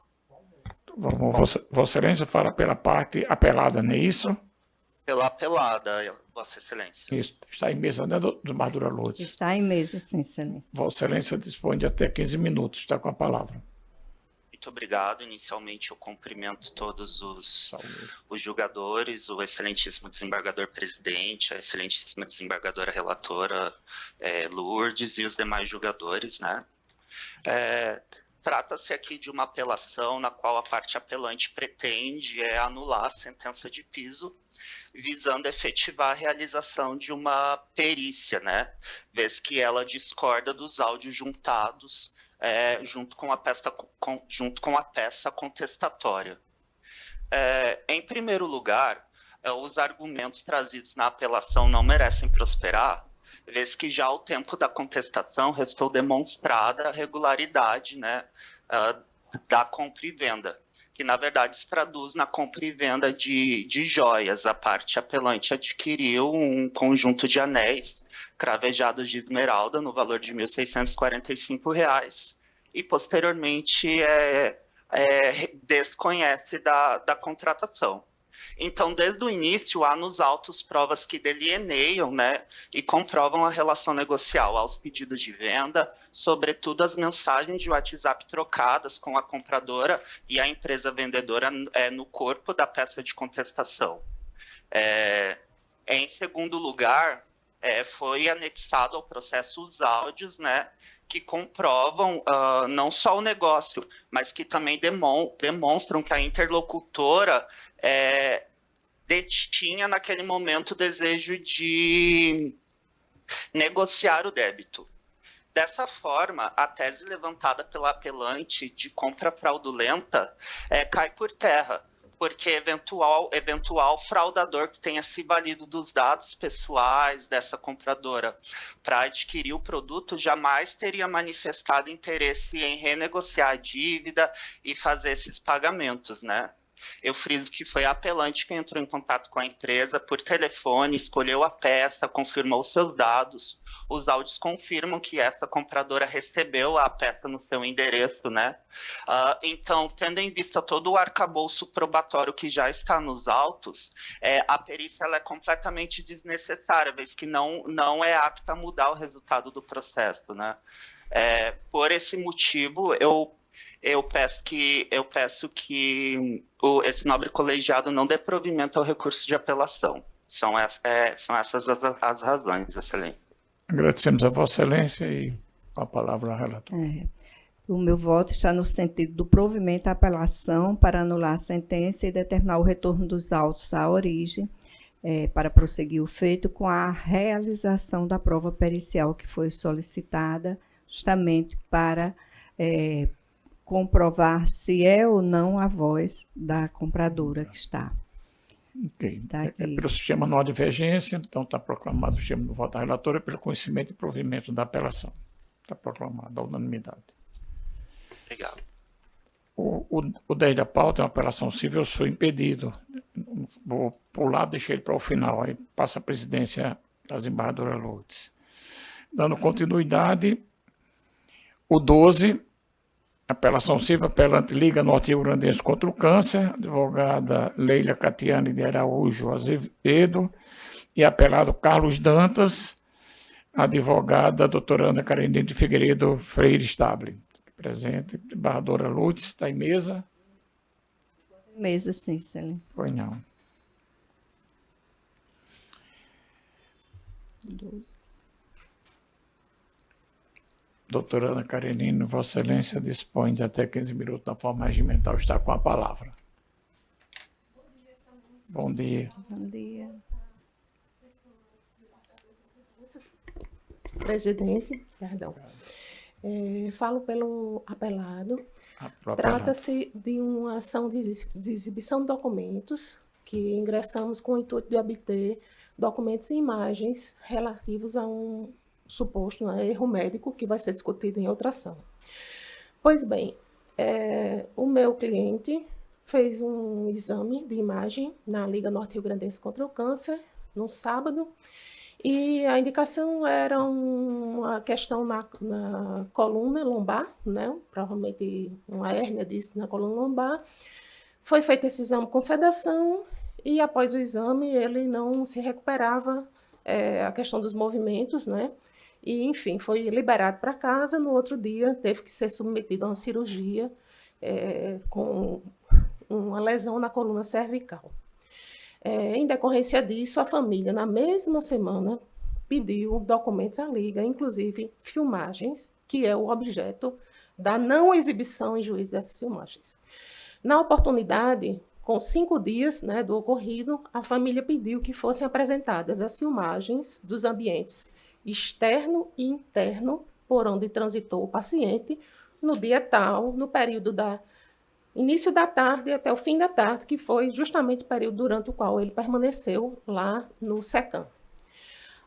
Vossa Excelência fala pela parte apelada, não é isso? Pela apelada, Vossa Excelência. Isso, está em mesa, né, desembargadora Lourdes? Está em mesa, sim, Excelência. Vossa Excelência dispõe de até 15 minutos, está com a palavra. Muito obrigado. Inicialmente, eu cumprimento todos os julgadores, o excelentíssimo desembargador-presidente, a excelentíssima desembargadora relatora Lourdes e os demais julgadores, né? trata-se aqui de uma apelação na qual a parte apelante pretende anular a sentença de piso, visando efetivar a realização de uma perícia, né? Vez que ela discorda dos áudios juntados junto com a peça contestatória. Em primeiro lugar, os argumentos trazidos na apelação não merecem prosperar, vez que já ao tempo da contestação restou demonstrada a regularidade, né, da compra e venda, que na verdade se traduz na compra e venda de joias. A parte apelante adquiriu um conjunto de anéis cravejados de esmeralda no valor de R$ 1.645 e posteriormente desconhece da contratação. Então, desde o início, há nos autos provas que delineam, né, e comprovam a relação negocial aos pedidos de venda, sobretudo as mensagens de WhatsApp trocadas com a compradora e a empresa vendedora no corpo da peça de contestação. Em segundo lugar, foi anexado ao processo os áudios, né, que comprovam não só o negócio, mas que também demonstram que a interlocutora detinha naquele momento o desejo de negociar o débito. Dessa forma, a tese levantada pela apelante de compra fraudulenta cai por terra, porque eventual fraudador que tenha se valido dos dados pessoais dessa compradora para adquirir o produto jamais teria manifestado interesse em renegociar a dívida e fazer esses pagamentos, né? Eu friso que foi a apelante que entrou em contato com a empresa por telefone, escolheu a peça, confirmou seus dados. Os áudios confirmam que essa compradora recebeu a peça no seu endereço, né? Então, tendo em vista todo o arcabouço probatório que já está nos autos, a perícia ela é completamente desnecessária, vez que não é apta a mudar o resultado do processo, né? Por esse motivo, eu peço que esse nobre colegiado não dê provimento ao recurso de apelação. São essas as razões, Excelência. Agradecemos a Vossa Excelência e com a palavra a relatora. O meu voto está no sentido do provimento à apelação para anular a sentença e determinar o retorno dos autos à origem, para prosseguir o feito com a realização da prova pericial que foi solicitada, justamente para comprovar se é ou não a voz da compradora que está. Ok. Pelo sistema não há divergência, então está proclamado o sistema do voto da relatora pelo conhecimento e provimento da apelação. Está proclamado a unanimidade. Obrigado. O 10 da pauta é uma apelação civil, eu sou impedido. Vou pular, deixei ele para o final, aí passa a presidência da desembargadora Lourdes. Dando continuidade, o 12, apelação civil, apelante Liga Norte Rio Grandense contra o Câncer, advogada Leila Catiane de Araújo Azevedo, e apelado Carlos Dantas, advogada doutora Ana Karenine de Figueiredo Freire Stable. Presente, desembargadora Lourdes, está em mesa? Mesa, sim, Excelência. Foi não. 12. Doutora Ana Karenine, Vossa Excelência dispõe de até 15 minutos da forma regimental, está com a palavra. Bom dia. Bom dia. Presidente, perdão. Falo pelo apelado. Trata-se de uma ação de exibição de documentos que ingressamos com o intuito de obter documentos e imagens relativos a um suposto erro médico que vai ser discutido em outra ação. Pois bem, o meu cliente fez um exame de imagem na Liga Norte Rio Grandense contra o Câncer no sábado e a indicação era uma questão na coluna lombar, né? Provavelmente uma hérnia disso na coluna lombar. Foi feito esse exame com sedação e após o exame ele não se recuperava a questão dos movimentos, né? E, enfim, foi liberado para casa. No outro dia, teve que ser submetido a uma cirurgia com uma lesão na coluna cervical. Em decorrência disso, a família, na mesma semana, pediu documentos à Liga, inclusive filmagens, que é o objeto da não exibição em juízo dessas filmagens. Na oportunidade, com 5 dias, né, do ocorrido, a família pediu que fossem apresentadas as filmagens dos ambientes externo e interno por onde transitou o paciente no dia tal, no período da início da tarde até o fim da tarde, que foi justamente o período durante o qual ele permaneceu lá no SECAM.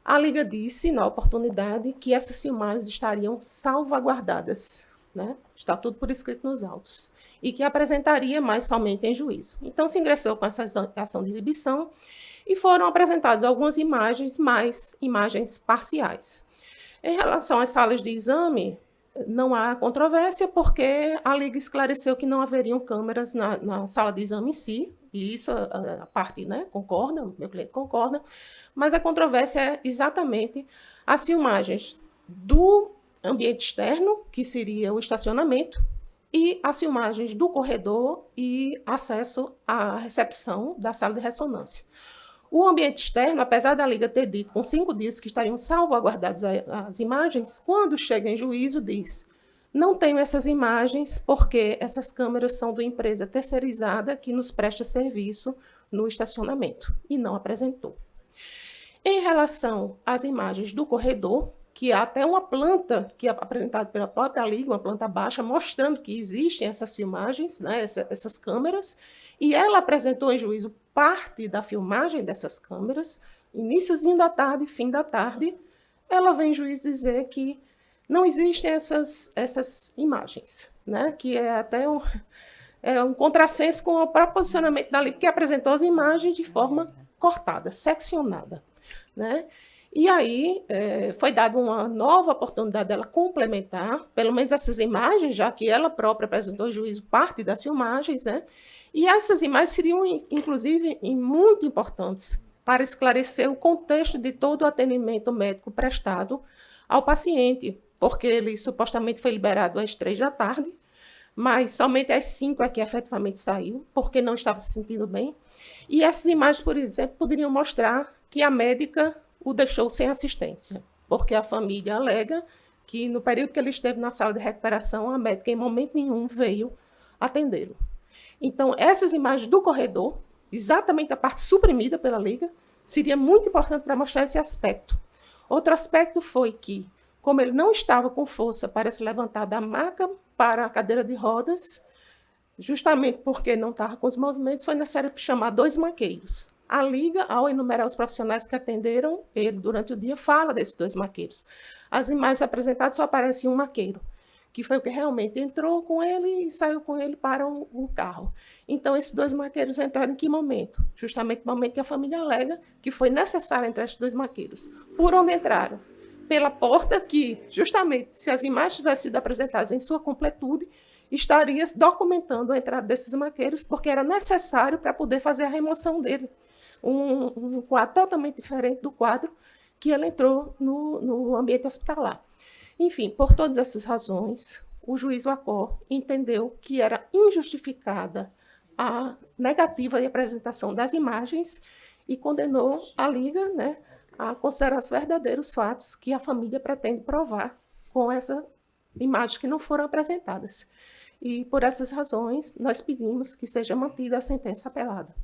A Liga disse, na oportunidade, que essas filmagens estariam salvaguardadas, né? Está tudo por escrito nos autos, e que apresentaria mais somente em juízo. Então, se ingressou com essa ação de exibição e foram apresentadas algumas imagens, mais imagens parciais. Em relação às salas de exame, não há controvérsia, porque a Liga esclareceu que não haveriam câmeras na sala de exame em si, e isso a parte, né, concorda, meu cliente concorda, mas a controvérsia é exatamente as filmagens do ambiente externo, que seria o estacionamento, e as filmagens do corredor e acesso à recepção da sala de ressonância. O ambiente externo, apesar da Liga ter dito com 5 dias que estariam salvaguardadas as imagens, quando chega em juízo diz: não tenho essas imagens porque essas câmeras são de uma empresa terceirizada que nos presta serviço no estacionamento, e não apresentou. Em relação às imagens do corredor, que há até uma planta que é apresentada pela própria Liga, uma planta baixa, mostrando que existem essas filmagens, né, essas câmeras, e ela apresentou em juízo parte da filmagem dessas câmeras, iníciozinho da tarde, fim da tarde, ela vem em juízo dizer que não existem essas imagens, né, que é até um contrassenso com o próprio posicionamento da Liga, que apresentou as imagens de forma cortada, seccionada, né? E aí foi dada uma nova oportunidade dela complementar, pelo menos essas imagens, já que ela própria apresentou em juízo parte das filmagens, né? E essas imagens seriam, inclusive, muito importantes para esclarecer o contexto de todo o atendimento médico prestado ao paciente, porque ele supostamente foi liberado às 3 da tarde, mas somente às 5 é que efetivamente saiu, porque não estava se sentindo bem. E essas imagens, por exemplo, poderiam mostrar que a médica o deixou sem assistência, porque a família alega que no período que ele esteve na sala de recuperação, a médica em momento nenhum veio atendê-lo. Então, essas imagens do corredor, exatamente a parte suprimida pela Liga, seria muito importante para mostrar esse aspecto. Outro aspecto foi que, como ele não estava com força para se levantar da maca para a cadeira de rodas, justamente porque não estava com os movimentos, foi necessário chamar 2 maqueiros. A Liga, ao enumerar os profissionais que atenderam ele durante o dia, fala desses 2 maqueiros. As imagens apresentadas só aparece um maqueiro, que foi o que realmente entrou com ele e saiu com ele para o carro. Então, esses 2 maqueiros entraram em que momento? Justamente no momento que a família alega que foi necessário entrar esses 2 maqueiros. Por onde entraram? Pela porta que, justamente, se as imagens tivessem sido apresentadas em sua completude, estaria documentando a entrada desses maqueiros, porque era necessário para poder fazer a remoção dele. Um quadro totalmente diferente do quadro que ele entrou no ambiente hospitalar. Enfim, por todas essas razões, o juiz Wacor entendeu que era injustificada a negativa de apresentação das imagens e condenou a Liga, né, a considerar os verdadeiros fatos que a família pretende provar com essa imagens que não foram apresentadas. E, por essas razões, nós pedimos que seja mantida a sentença apelada.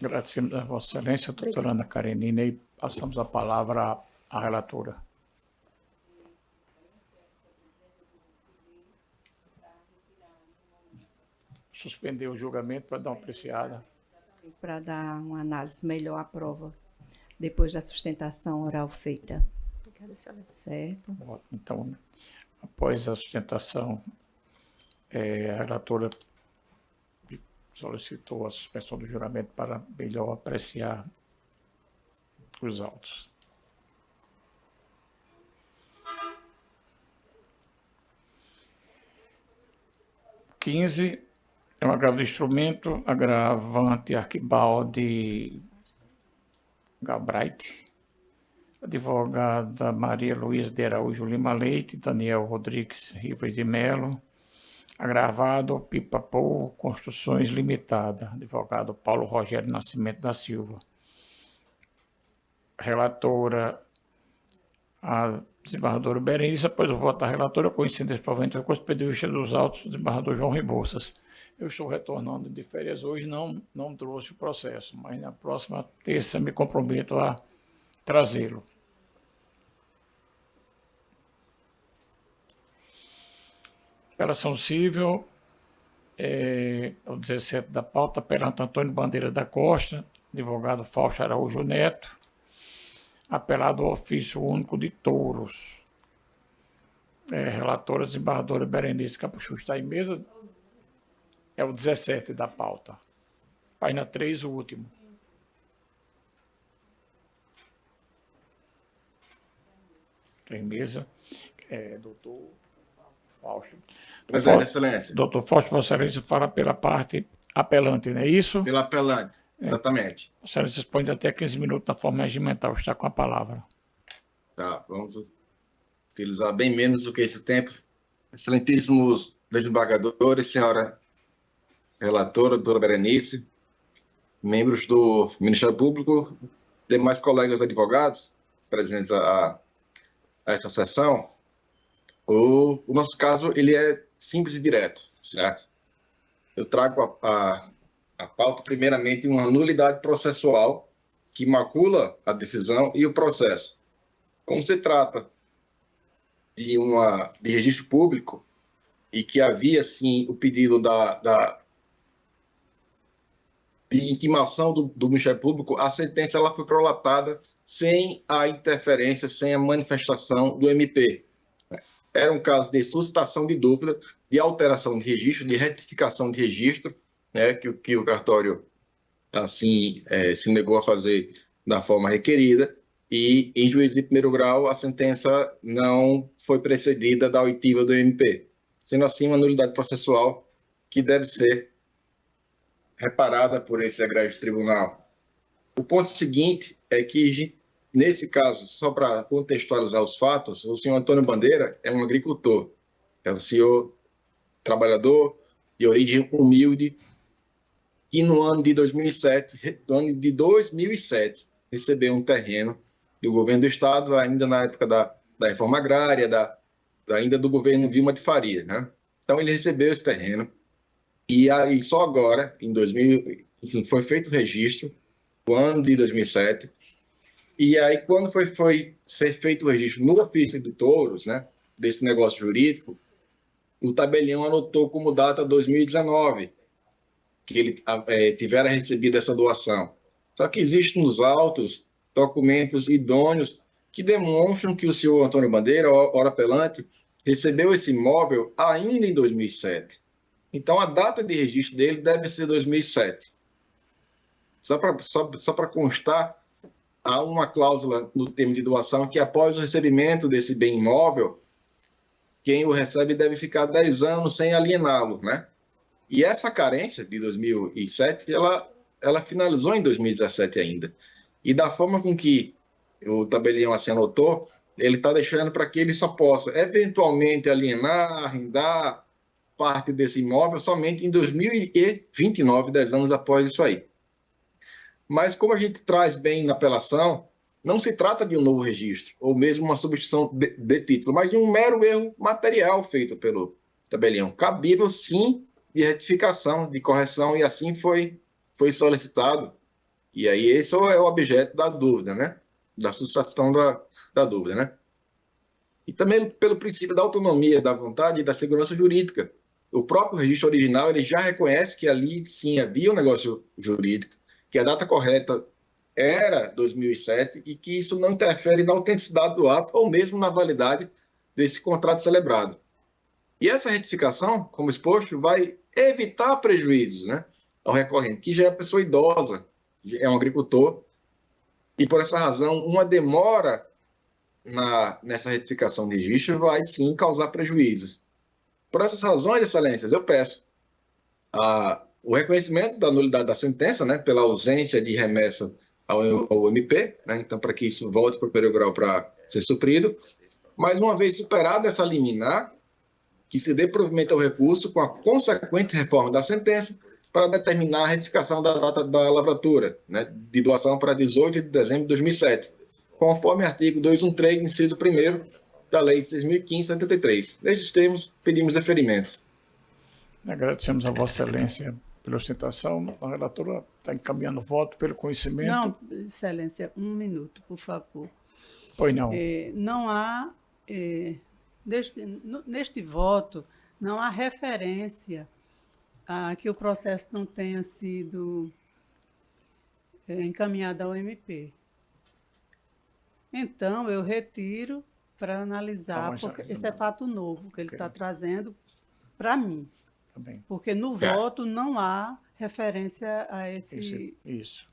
Agradecemos a Vossa Excelência, doutora Ana Karenina, e passamos a palavra à relatora. Suspender o julgamento para dar uma apreciada. Para dar uma análise melhor à prova, depois da sustentação oral feita. Certo. Então, após a sustentação, a relatora solicitou a suspensão do juramento para melhor apreciar os autos. É um agravo do instrumento, agravante Arquibaldi Galbraith, advogada Maria Luísa de Araújo Lima Leite, Daniel Rodrigues Rivas de Melo, agravado Pipapou Construções Limitada, advogado Paulo Rogério Nascimento da Silva. Relatora a desembargadora Berenice, após o voto da relatora, coincidência para o recurso, pediu vista dos autos do desembargador João Rebouças. Eu estou retornando de férias hoje, não trouxe o processo, mas na próxima terça me comprometo a trazê-lo. Operação civil, o 17 da pauta, perante Antônio Bandeira da Costa, advogado Fausto Araújo Neto, apelado ao ofício único de touros. Relatora desembargadora Berenice Capuchu. Está em mesa? É o 17 da pauta. Página 3, o último. Está em mesa. Doutor Fausto. Excelência. Doutor Fausto, Vossa Excelência fala pela parte apelante, não é isso? Pela apelante, exatamente. Vossa Excelência dispõe de até 15 minutos na forma regimental. Está com a palavra. Tá, vamos utilizar bem menos do que esse tempo. Excelentíssimos desembargadores, senhora relatora, doutora Berenice, membros do Ministério Público, demais colegas advogados presentes a essa sessão, o nosso caso ele é simples e direto, certo? Eu trago a pauta, primeiramente, uma nulidade processual que macula a decisão e o processo. Como se trata de registro público e que havia, sim, o pedido de intimação do Ministério Público, a sentença ela foi prolatada sem a interferência, sem a manifestação do MP. Era um caso de suscitação de dúvida, de alteração de registro, de retificação de registro, né, que o cartório assim se negou a fazer da forma requerida, e em juízo de primeiro grau a sentença não foi precedida da oitiva do MP, sendo assim uma nulidade processual que deve ser reparada por esse egrégio tribunal. O ponto seguinte é que, nesse caso, só para contextualizar os fatos, o senhor Antônio Bandeira é um agricultor, é um senhor trabalhador de origem humilde, que no ano de 2007, recebeu um terreno do governo do Estado, ainda na época da reforma agrária, ainda do governo Vilma de Faria, né? Então ele recebeu esse terreno e aí só agora, em 2000, enfim, foi feito o registro, no ano de 2007, e aí quando foi ser feito o registro no ofício de touros, né, desse negócio jurídico, o tabelião anotou como data 2019, que ele tivera recebido essa doação. Só que existem nos autos documentos idôneos que demonstram que o senhor Antônio Bandeira, ora apelante, recebeu esse imóvel ainda em 2007. Então, a data de registro dele deve ser 2007. Só para constar, há uma cláusula no termo de doação que, após o recebimento desse bem imóvel, quem o recebe deve ficar 10 anos sem aliená-lo, né? E essa carência de 2007, ela finalizou em 2017 ainda. E da forma com que o tabelião assim anotou, ele está deixando para que ele só possa eventualmente alienar, arrendar parte desse imóvel somente em 2029, 10 anos após isso aí. Mas como a gente traz bem na apelação, não se trata de um novo registro, ou mesmo uma substituição de título, mas de um mero erro material feito pelo tabelião. Cabível, sim, de retificação, de correção, e assim foi solicitado. E aí esse é o objeto da dúvida, né? Da suscitação da dúvida, né? E também pelo princípio da autonomia, da vontade e da segurança jurídica. O próprio registro original ele já reconhece que ali, sim, havia um negócio jurídico, que a data correta era 2007 e que isso não interfere na autenticidade do ato ou mesmo na validade desse contrato celebrado. E essa retificação, como exposto, vai evitar prejuízos, né, ao recorrente, que já é pessoa idosa, é um agricultor, e por essa razão, uma demora nessa retificação de registro vai sim causar prejuízos. Por essas razões, excelências, eu peço o reconhecimento da nulidade da sentença, né, pela ausência de remessa ao MP, né, então para que isso volte para o primeiro grau para ser suprido, mas uma vez superada essa liminar, que se dê provimento ao recurso com a consequente reforma da sentença para determinar a retificação da data da lavratura, né, de doação para 18 de dezembro de 2007. conforme artigo 213, inciso 1º da Lei de 6.015/73. Nestes termos, pedimos deferimento. Agradecemos a Vossa Excelência pela ostentação. A relatora está encaminhando o voto pelo conhecimento. Não, Excelência, 1 minuto, por favor. Pois não. Não há, neste voto, não há referência a que o processo não tenha sido encaminhado ao MP. Então, eu retiro para analisar, porque esse é fato novo que ele está trazendo para mim. Também. Porque no voto não há referência a esse... Isso.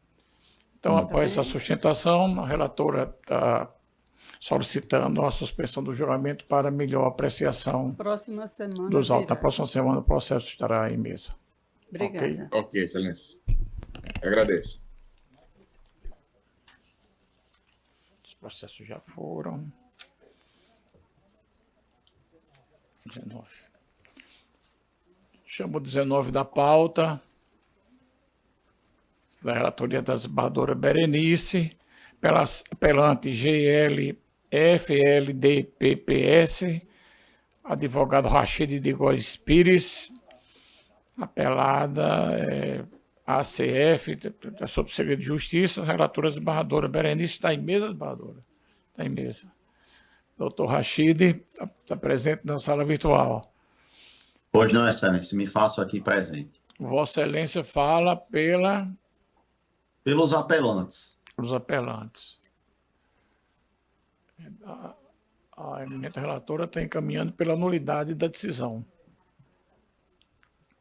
Então, após essa sustentação, a relatora está solicitando a suspensão do juramento para melhor apreciação Próxima semana dos autos. virá. Na próxima semana o processo estará em mesa. Obrigada. Ok, Excelência. Agradeço. Os processos já foram. 19. Chamo 19 da pauta, da relatoria da desembargadora Berenice, apelante GLFLDPPS, advogado Rachid de Góes Pires, apelada ACF, sob segredo de justiça, relatora desembargadora Berenice. Está em mesa, desembargadora? Está em mesa. Doutor Rachid está presente na sala virtual. Pois não, Excelência, me faço aqui presente. Vossa Excelência fala pelos apelantes. Pelos apelantes. A eminente relatora está encaminhando pela nulidade da decisão.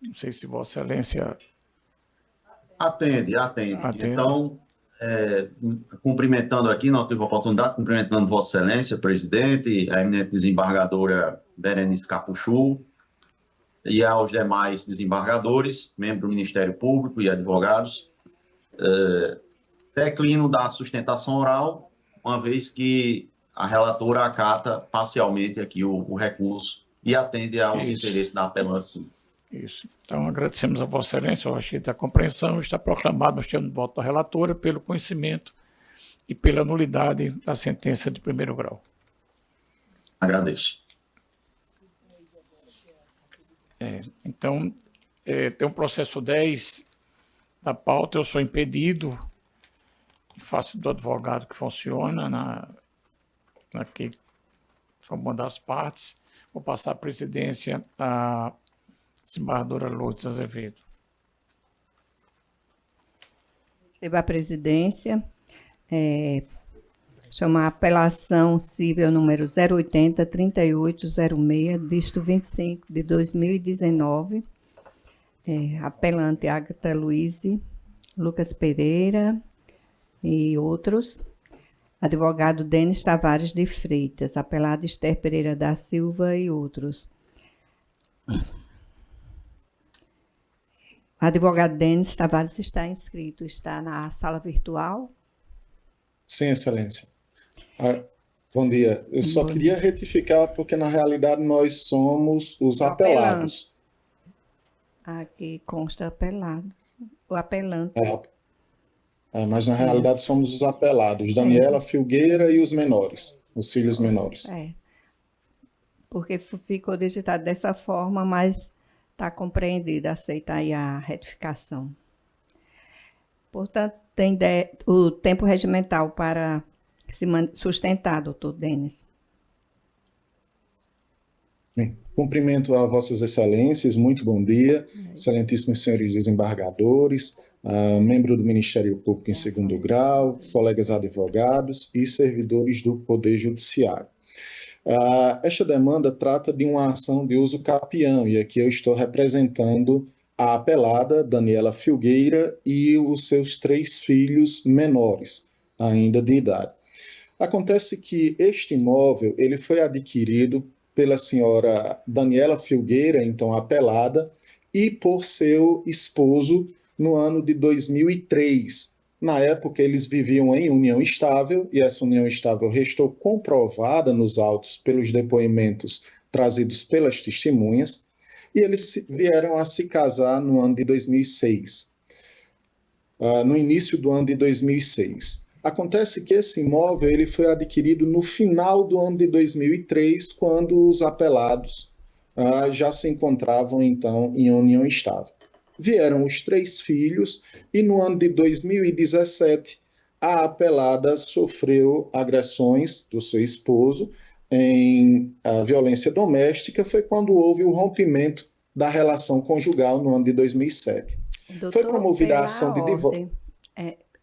Não sei se Vossa Excelência... Atende. Então, cumprimentando aqui, não tive a oportunidade, cumprimentando Vossa Excelência, presidente, a eminente desembargadora Berenice Capuchu, e aos demais desembargadores, membros do Ministério Público e advogados, declino da sustentação oral, uma vez que a relatora acata parcialmente aqui o recurso e atende aos interesses da apelante. Isso. Então, agradecemos a Vossa Excelência, eu achei da compreensão, está proclamado, nós temos voto da relatora pelo conhecimento e pela nulidade da sentença de primeiro grau. Agradeço. Então, tem um processo 10 da pauta, eu sou impedido, em face do advogado que funciona aqui, como uma das partes, vou passar a presidência à desembargadora Lourdes Azevedo. Receba a presidência. Chama a apelação civil número 080-3806, dígito 25 de 2019. Apelante Agatha Luize, Lucas Pereira e outros. Advogado Denis Tavares de Freitas, apelado Esther Pereira da Silva e outros. O advogado Denis Tavares está inscrito, está na sala virtual. Sim, Excelência. Bom dia. Eu só queria retificar, porque na realidade nós somos os apelados. Aqui consta apelados. O apelante. Mas na realidade somos os apelados. Daniela Filgueira e os menores, os filhos menores. Porque ficou digitado dessa forma, mas está compreendido, aceita aí a retificação. Portanto, tem o tempo regimental para se sustentar, doutor Denis. Bem, cumprimento a Vossas Excelências, muito bom dia, excelentíssimos senhores desembargadores, membro do Ministério Público em segundo grau, colegas advogados e servidores do Poder Judiciário. Esta demanda trata de uma ação de uso capião, e aqui eu estou representando a apelada Daniela Filgueira e os seus 3 filhos menores, ainda de idade. Acontece que este imóvel ele foi adquirido pela senhora Daniela Filgueira, então apelada, e por seu esposo no ano de 2003. Na época, eles viviam em união estável, e essa união estável restou comprovada nos autos pelos depoimentos trazidos pelas testemunhas, e eles vieram a se casar no ano de 2006, no início do ano de 2006. Acontece que esse imóvel ele foi adquirido no final do ano de 2003, quando os apelados já se encontravam, então, em união estável. Vieram os 3 filhos e no ano de 2017 a apelada sofreu agressões do seu esposo em violência doméstica. Foi quando houve o rompimento da relação conjugal no ano de 2007. Doutor, foi promovida a ação de divórcio.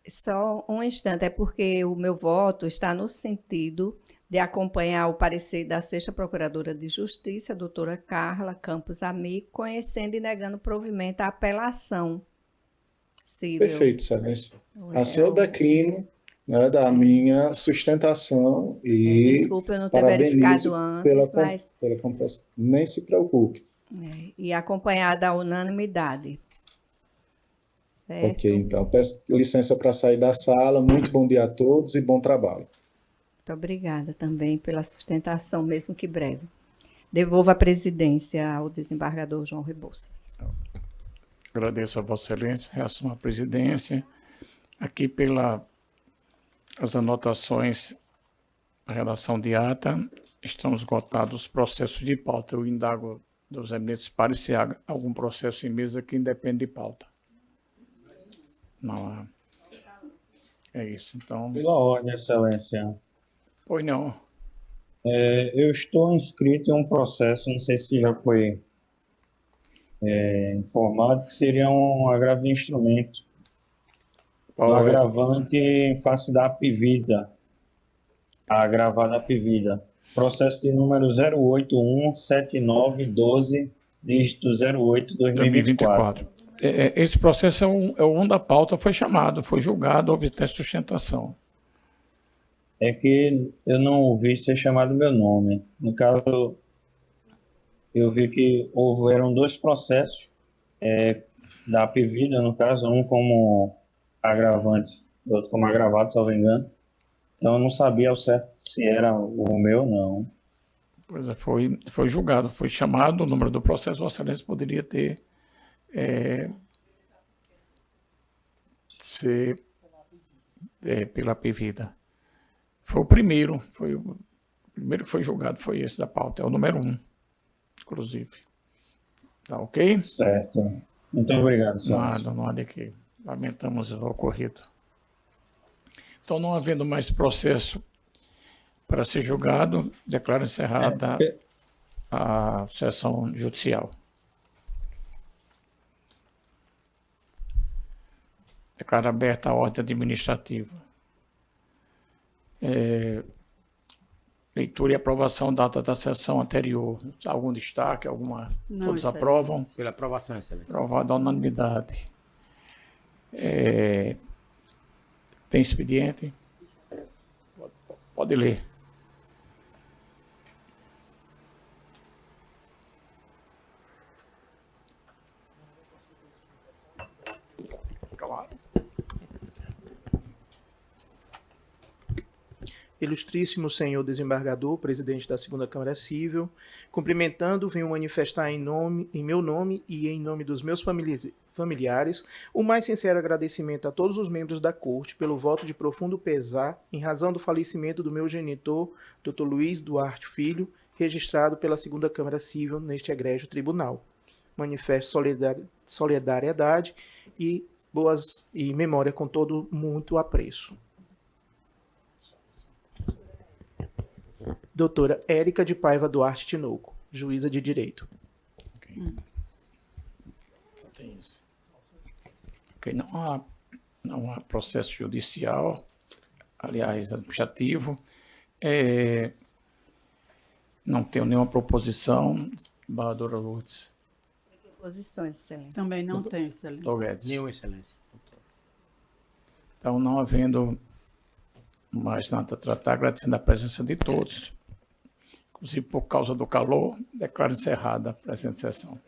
Só um instante, é porque o meu voto está no sentido de acompanhar o parecer da 6ª Procuradora de Justiça, a doutora Carla Campos Amigo, conhecendo e negando provimento à apelação civil. Perfeito, Excelência. Assim eu declino, né, da minha sustentação e desculpa eu não ter verificado antes, pela compreensão. Nem se preocupe. E acompanhar da unanimidade. Certo? Ok, então peço licença para sair da sala. Muito bom dia a todos e bom trabalho. Muito obrigada também pela sustentação, mesmo que breve. Devolvo a presidência ao desembargador João Rebouças. Agradeço a Vossa Excelência, reassumo a presidência. Aqui pelas anotações da redação de ata, estão esgotados os processos de pauta. Eu indago dos eminentes pares se há algum processo em mesa que independe de pauta. Não há. É isso, então... Pela ordem, Excelência. Pois não. Eu estou inscrito em um processo, não sei se já foi informado, que seria um agravo de instrumento. Um agravante em face da Apivida. A agravada Apivida. Processo de número 0817912, dígito 08-2024. Esse processo é um da pauta, foi chamado, foi julgado, houve teste de sustentação. É que eu não ouvi ser chamado meu nome. No caso, eu vi que houveram 2 processos da Apivida, no caso, um como agravante, outro como agravado, se eu não me engano. Então eu não sabia ao certo se era o meu ou não. Pois é, foi julgado, foi chamado, o número do processo, Vossa Excelência poderia ter ser pela Apivida. Foi o primeiro que foi julgado, foi esse da pauta, é o número 1, inclusive. Tá ok? Certo. Muito obrigado, senhor. Não há de que. Lamentamos o ocorrido. Então, não havendo mais processo para ser julgado, declaro encerrada a sessão judicial. Declaro aberta a ordem administrativa. Leitura e aprovação data da sessão anterior. Algum destaque? Não, todos aprovam? Pela aprovação, Excelência. Aprovado à unanimidade. Tem expediente? Pode ler. Claro. Ilustríssimo senhor desembargador, presidente da 2ª Câmara Civil, cumprimentando, venho manifestar em meu nome e em nome dos meus familiares o mais sincero agradecimento a todos os membros da Corte pelo voto de profundo pesar em razão do falecimento do meu genitor, Dr. Luiz Duarte Filho, registrado pela 2ª Câmara Civil neste egrégio tribunal. Manifesto solidariedade e memória com todo muito apreço. Doutora Érica de Paiva Duarte Tinoco, juíza de Direito. Só tem isso. Ok, não há processo judicial, aliás, administrativo. Não tenho nenhuma proposição. Embargadora Lourdes. Posições, Excelência. Também não tem, Excelência. Nenhuma, Excelência. Então, não havendo mais nada a tratar, agradecendo a presença de todos. Inclusive, por causa do calor, declaro encerrada a presente sessão.